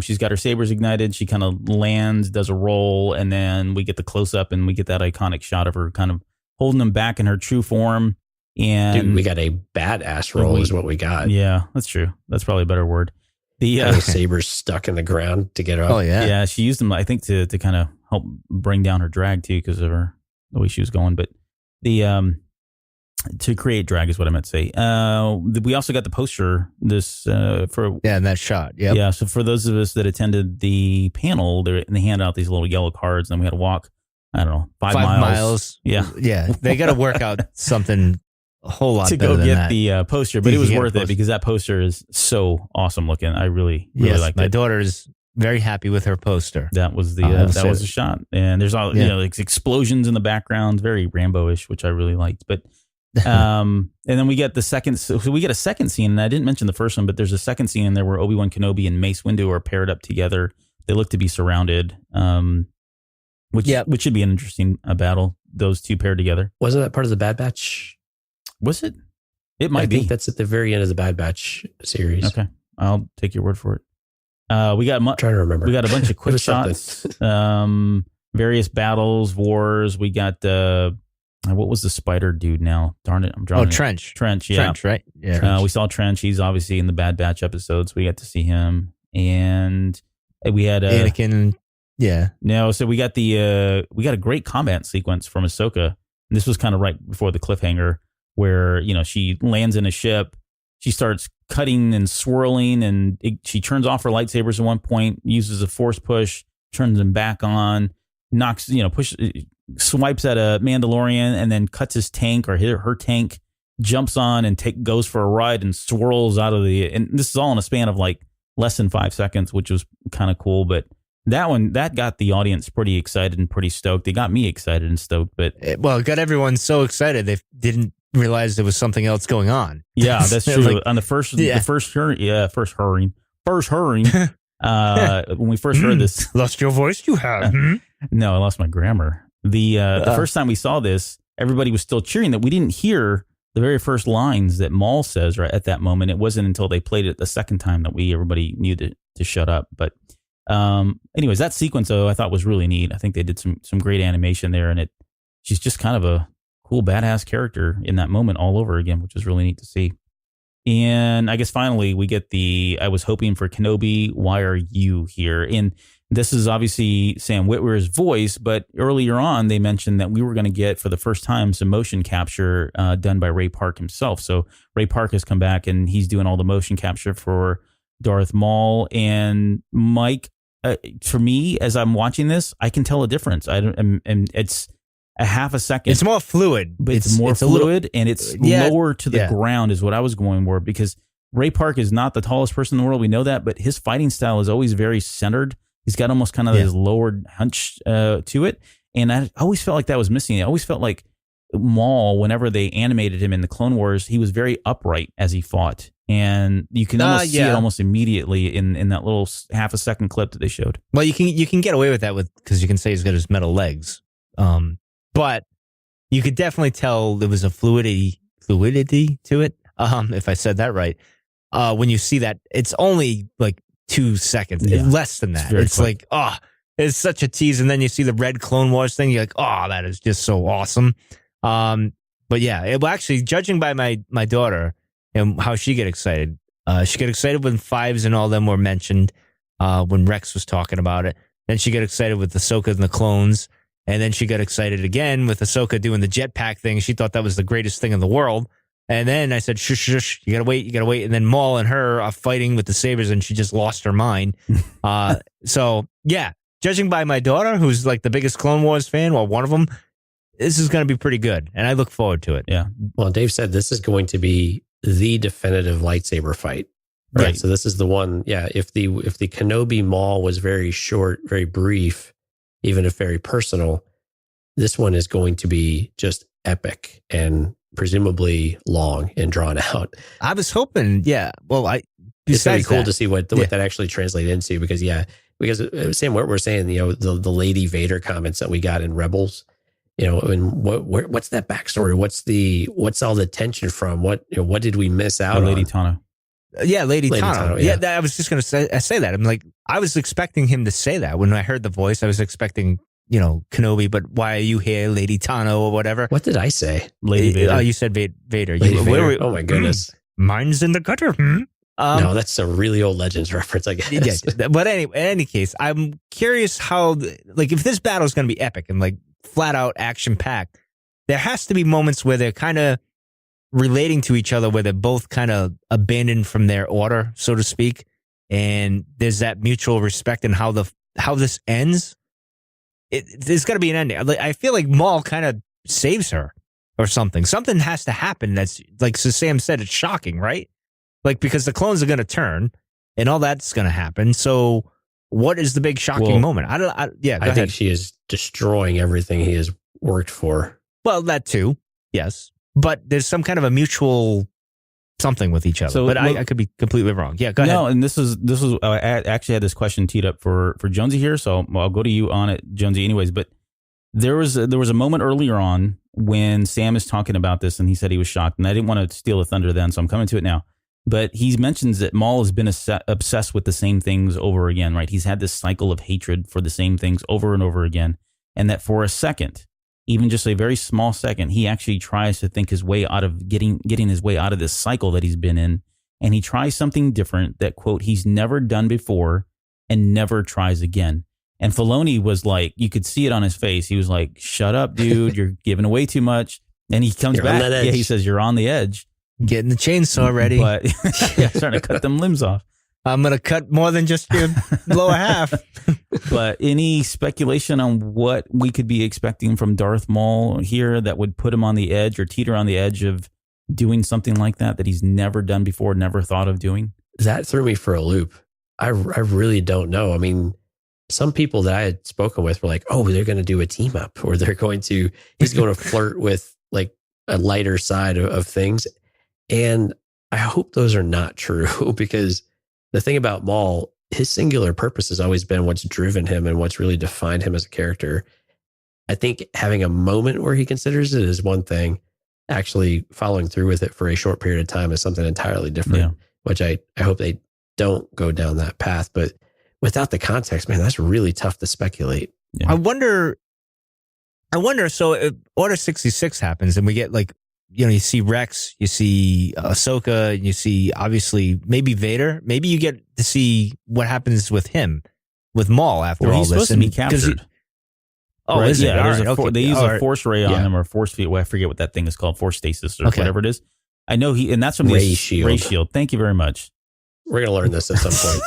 She's got her sabers ignited. She kind of lands, does a roll, and then we get the close up and we get that iconic shot of her kind of holding them back in her true form. And
dude, we got a badass roll is what we got.
Yeah, that's true. That's probably a better word. The
sabers stuck in the ground to get her up.
Oh yeah.
Yeah, she used them, I think, to kind of help bring down her drag too, because of the way she was going. But to create drag is what I meant to say. We also got the poster in
that shot. Yep.
Yeah. So for those of us that attended the panel, they hand out these little yellow cards, and we had to walk, I don't know, 5 miles. Yeah.
Yeah. They got to work out something a whole lot
to
better
go
than
get
that.
the poster, but it was worth it because that poster is so awesome looking. I really liked it.
My daughter is very happy with her poster.
That was the shot, and there's all like explosions in the background, very Rambo-ish, which I really liked. But and then we get the second. So we get a second scene, and I didn't mention the first one, but there's a second scene in there where Obi-Wan Kenobi and Mace Windu are paired up together. They look to be surrounded, which should be an interesting battle. Those two paired together.
Wasn't that part of the Bad Batch?
Was it? It might be.
I think that's at the very end of the Bad Batch series.
Okay, I'll take your word for it. We got
trying to remember.
We got a bunch of quick shots, various battles, wars. We got what was the spider dude now? Darn it, I'm drawing.
Trench.
Trench, yeah.
Trench, right? Yeah.
We saw Trench. He's obviously in the Bad Batch episodes. We got to see him, and we had
Anakin. Yeah.
No, so we got a great combat sequence from Ahsoka. And this was kind of right before the cliffhanger, where she lands in a ship. She starts cutting and swirling, and she turns off her lightsabers at one point, uses a force push, turns them back on, swipes at a Mandalorian, and then cuts his tank or her tank, jumps on and goes for a ride and swirls out of and this is all in a span of like less than 5 seconds, which was kind of cool. But that got the audience pretty excited and pretty stoked. They got me excited and stoked, but
it got everyone so excited they didn't realize there was something else going on.
Yeah, that's true. Like, on the first hurrying. When we first heard this,
lost your voice. You have
no, I lost my grammar. The first time we saw this, everybody was still cheering. That we didn't hear the very first lines that Maul says right at that moment. It wasn't until they played it the second time that everybody knew to shut up. But anyways, that sequence though I thought was really neat. I think they did some great animation there, and she's just kind of a cool badass character in that moment all over again, which was really neat to see. And I guess finally we get I was hoping for Kenobi, why are you here? And this is obviously Sam Witwer's voice, but earlier on they mentioned that we were going to get, for the first time, some motion capture done by Ray Park himself. So Ray Park has come back and he's doing all the motion capture for Darth Maul. And Mike, for me, as I'm watching this, I can tell a difference. And it's a half a second.
It's more fluid.
But it's more fluid and it's lower to the ground is what I was going for, because Ray Park is not the tallest person in the world. We know that, but his fighting style is always very centered. He's got almost kind of his lowered hunch to it. And I always felt like that was missing. I always felt like Maul, whenever they animated him in the Clone Wars, he was very upright as he fought. And you can almost see it almost immediately in that little half a second clip that they showed.
Well, you can get away with that because you can say he's got his metal legs. But you could definitely tell there was a fluidity to it. If I said that right. When you see that, it's only like 2 seconds, less than that. It's like, it's such a tease. And then you see the red Clone Wars thing. You're like, that is just so awesome. But yeah, actually, judging by my daughter and how she get excited when Fives and all them were mentioned, when Rex was talking about it. Then she got excited with Ahsoka and the clones. And then she got excited again with Ahsoka doing the jetpack thing. She thought that was the greatest thing in the world. And then I said, shush, you gotta wait. And then Maul and her are fighting with the sabers, and she just lost her mind. So yeah, judging by my daughter, who's like the biggest Clone Wars fan, one of them, this is going to be pretty good. And I look forward to it.
Yeah.
Well, Dave said this is going to be the definitive lightsaber fight. Right. So this is the one. Yeah. If the Kenobi Maul was very short, very brief, even if very personal, this one is going to be just epic and presumably long and drawn out.
I was hoping, well,
it's going to be cool to see what that actually translates into, because Sam, what we're saying, the Lady Vader comments that we got in Rebels, and what's that backstory? What's all the tension from? What did we miss out on?
Lady Tano.
Yeah, Lady Tano.
Yeah,
I was just going to say that. I'm like, I was expecting him to say that when I heard the voice. I was expecting, Kenobi, but why are you here, Lady Tano, or whatever?
What did I say?
Lady Vader.
Oh, you said Vader.
Vader. Oh my goodness.
Mine's in the gutter.
No, that's a really old Legends reference, I guess.
Yeah, but anyway, in any case, I'm curious how, if this battle is going to be epic and flat out action packed, there has to be moments where they're kind of relating to each other, where they're both kind of abandoned from their order, so to speak, and there's that mutual respect and how this ends. There's got to be an ending. I feel like Maul kind of saves her or something. Something has to happen. That's so Sam said, it's shocking, right? Because the clones are going to turn and all that's going to happen. So what is the big shocking moment? I
think she is destroying everything he has worked for.
Well, that too. Yes. But there's some kind of a mutual something with each other. So, but I could be completely wrong. Yeah, go ahead.
No, and this is I actually had this question teed up for Jonesy here, so I'll go to you on it, Jonesy, anyways. But there was a moment earlier on when Sam is talking about this, and he said he was shocked, and I didn't want to steal the thunder then, so I'm coming to it now. But he mentions that Maul has been obsessed with the same things over again, right? He's had this cycle of hatred for the same things over and over again, and that for a second, even just a very small second, he actually tries to think his way out of getting his way out of this cycle that he's been in. And he tries something different that, quote, he's never done before and never tries again. And Filoni was like, you could see it on his face. He was like, shut up, dude. You're giving away too much. And he comes back. Yeah, he says, you're on the edge.
Getting the chainsaw ready.
But starting to cut them limbs off.
I'm going to cut more than just your lower half.
But any speculation on what we could be expecting from Darth Maul here that would put him on the edge or teeter on the edge of doing something like that he's never done before, never thought of doing?
That threw me for a loop. I really don't know. I mean, some people that I had spoken with were like, oh, they're going to do a team up, or he's going to flirt with a lighter side of things. And I hope those are not true, because the thing about Maul, his singular purpose has always been what's driven him and what's really defined him as a character. I think having a moment where he considers it is one thing. Actually following through with it for a short period of time is something entirely different, which I hope they don't go down that path. But without the context, man, that's really tough to speculate.
Yeah. I wonder, so if Order 66 happens and we get you see Rex, you see Ahsoka, and you see obviously maybe Vader. Maybe you get to see what happens with him, with Maul after all
he's
this.
supposed to be captured.
Right? Is it?
Yeah, they use a force ray on him or force field. Well, I forget what that thing is called, force stasis or whatever it is. I know and that's from the
Ray shield.
Ray shield. Thank you very much.
We're gonna learn this at some point.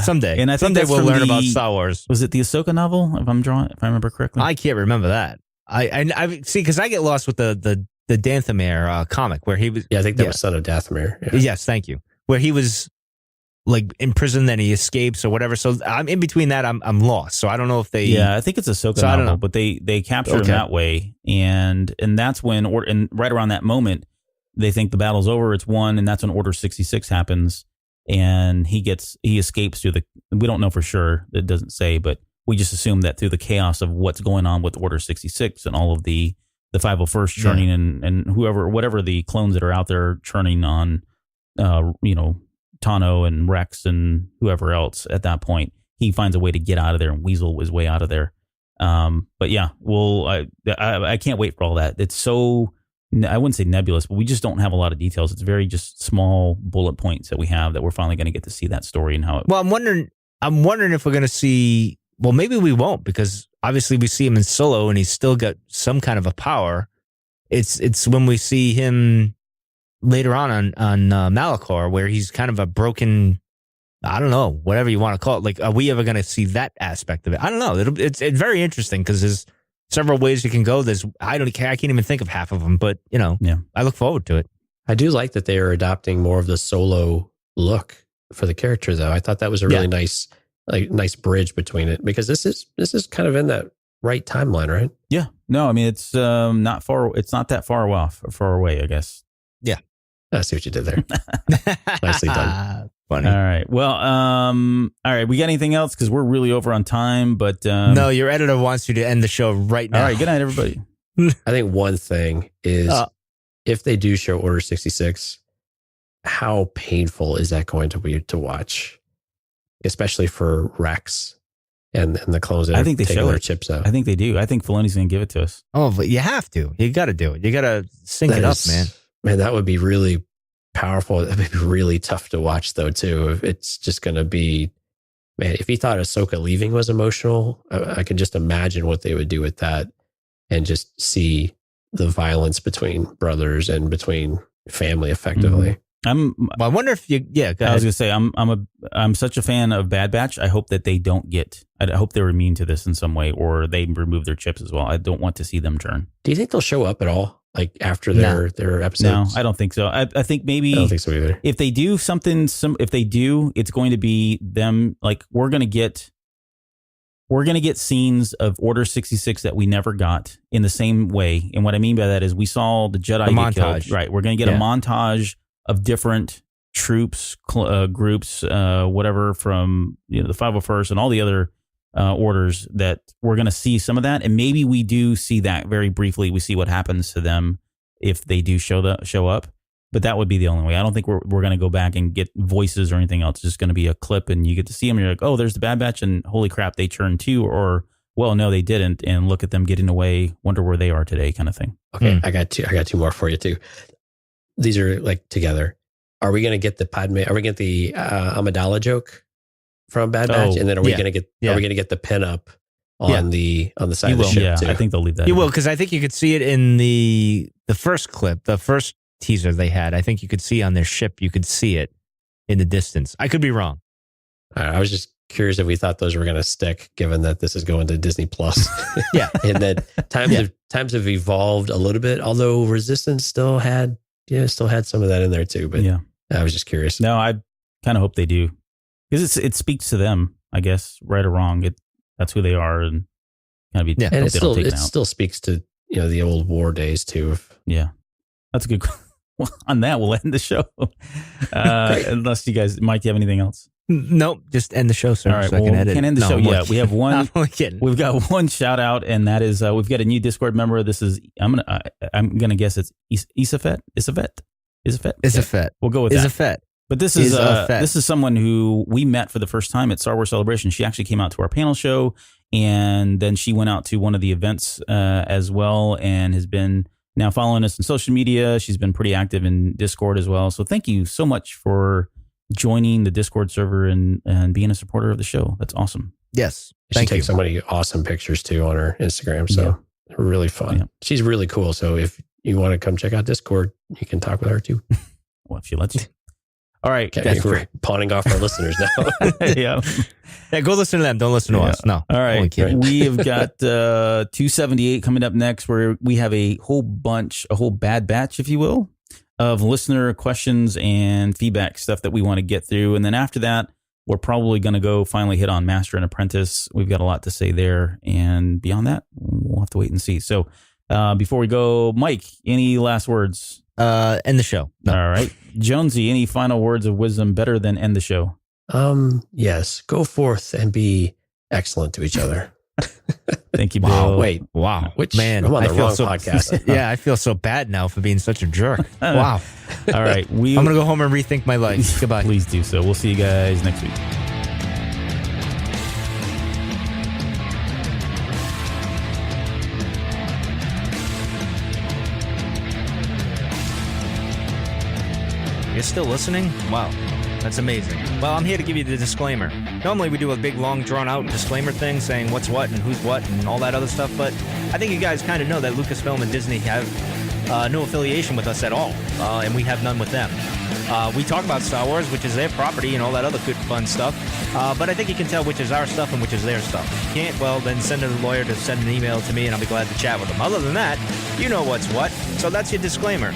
Someday,
and I think
someday we'll learn about Star Wars.
Was it the Ahsoka novel? If I remember correctly,
I can't remember that. I see because I get lost with the Dathomir comic where he was.
Yeah, I think that was Son of Dathomir. Yeah.
Yes, thank you. Where he was like in prison, then he escapes or whatever. So I'm in between that. I'm lost. So I don't know if they.
Yeah, I think it's Ahsoka
so
novel, but they capture him that way, and that's when and right around that moment they think the battle's over, it's won, and that's when Order 66 happens, and he escapes through we don't know for sure. It doesn't say, but we just assume that through the chaos of what's going on with Order 66 and all of the 501st churning and whatever the clones that are out there churning on, Tano and Rex and whoever else at that point, he finds a way to get out of there and weasel his way out of there. But yeah, I can't wait for all that. It's so, I wouldn't say nebulous, but we just don't have a lot of details. It's very just small bullet points that we have that we're finally going to get to see that story and how it.
Well, I'm wondering if we're going to see. Well, maybe we won't because obviously we see him in Solo and he's still got some kind of a power. It's when we see him later on Malachor where he's kind of a broken. I don't know, whatever you want to call it. Like, are we ever going to see that aspect of it? I don't know. It's very interesting because there's several ways you can go. I can't even think of half of them, but I look forward to it.
I do like that they are adopting more of the Solo look for the character, though. I thought that was a really nice bridge between it because this is kind of in that right timeline, right?
Yeah. No, I mean it's not far. It's not that far away, I guess.
Yeah.
I see what you did there. Nicely done.
Funny.
All right. Well, all right. We got anything else? Because we're really over on time. But
no, your editor wants you to end the show right now.
All right. Good night, everybody.
I think one thing is if they do show Order 66, how painful is that going to be to watch, especially for Rex and the clones that
I think they
taking
show
their
it.
chips out.
I think they do. I think Filoni's going to give it to us.
Oh, but you have to. You got to do it. You got to sync it up, man.
Man, that would be really powerful. That would be really tough to watch, though, too. If it's just going to be, man, if he thought Ahsoka leaving was emotional, I can just imagine what they would do with that and just see the violence between brothers and between family effectively.
Mm-hmm.
I wonder if you, go ahead.
I was going to say, I'm such a fan of Bad Batch. I hope that they don't I hope they're immune to this in some way or they remove their chips as well. I don't want to see them turn.
Do you think they'll show up at all? Like after their episodes?
No, I don't think so. I think maybe
I don't think so either.
If they do something, if they do, it's going to be them. Like we're going to get scenes of Order 66 that we never got in the same way. And what I mean by that is we saw the Jedi get killed. Right. We're going to get a montage of different troops, groups, whatever from the 501st and all the other orders that we're going to see some of that. And maybe we do see that very briefly. We see what happens to them if they do show up. But that would be the only way. I don't think we're going to go back and get voices or anything else. It's just going to be a clip and you get to see them. And you're like, oh, there's the Bad Batch and holy crap, they turned too. Or, well, no, they didn't. And look at them getting away. Wonder where they are today kind of thing.
Okay. I got two more for you too. These are like together. Are we going to get the Padme? Are we going to get the Amidala joke from Bad Batch? And then are we going to get the pinup on the side of the ship too?
I think they'll leave that.
You will, because I think you could see it in the first clip, the first teaser they had. I think you could see on their ship, you could see it in the distance. I could be wrong.
I was just curious if we thought those were going to stick, given that this is going to Disney Plus.
Yeah,
and that times have evolved a little bit. Although Resistance still had some of that in there too. But yeah, I was just curious.
No, I kind of hope they do because it speaks to them, I guess, right or wrong. That's who they are, and kind of be.
And it still speaks to the old war days too.
Yeah, that's a good. Well, on that, we'll end the show. Unless you guys, Mike, do you have anything else?
Nope, just end the show, sir.
All right,
so I can edit.
We can't end the show yet. We have one.
We've
got one shout out, and that is we've got a new Discord member. This is I'm gonna guess it's Isafet. We'll go with that.
Isafet.
But this is someone who we met for the first time at Star Wars Celebration. She actually came out to our panel show, and then she went out to one of the events as well, and has been now following us on social media. She's been pretty active in Discord as well. So thank you so much for joining the Discord server and being a supporter of the show. That's awesome.
Yes.
She takes so many awesome pictures too on her Instagram. So really fun. Yeah. She's really cool. So if you want to come check out Discord, you can talk with her too.
Well, if she lets you. All right.
Okay, we're pawning off our listeners now.
Yeah.
Yeah, go listen to them. Don't listen to us. No.
All right. We have got 278 coming up next, where we have a whole bad batch, if you will, of listener questions and feedback stuff that we want to get through. And then after that, we're probably going to go finally hit on Master and Apprentice. We've got a lot to say there. And beyond that, we'll have to wait and see. So before we go, Mike, any last words?
End the show. No.
All right. Jonesy, any final words of wisdom better than end the show?
Yes. Go forth and be excellent to each other.
Thank you, Bill.
Wow. Wait. Wow.
Man, I'm on the wrong podcast.
Yeah, I feel so bad now for being such a jerk. Wow.
All right.
I'm going to go home and rethink my life. Goodbye.
Please do so. We'll see you guys next week.
You're still listening? Wow. That's amazing. Well, I'm here to give you the disclaimer. Normally we do a big, long, drawn-out disclaimer thing saying what's what and who's what and all that other stuff, but I think you guys kind of know that Lucasfilm and Disney have no affiliation with us at all, and we have none with them. We talk about Star Wars, which is their property, and all that other good, fun stuff, but I think you can tell which is our stuff and which is their stuff. If you can't, well, then send a lawyer to send an email to me, and I'll be glad to chat with them. Other than that, you know what's what, so that's your disclaimer.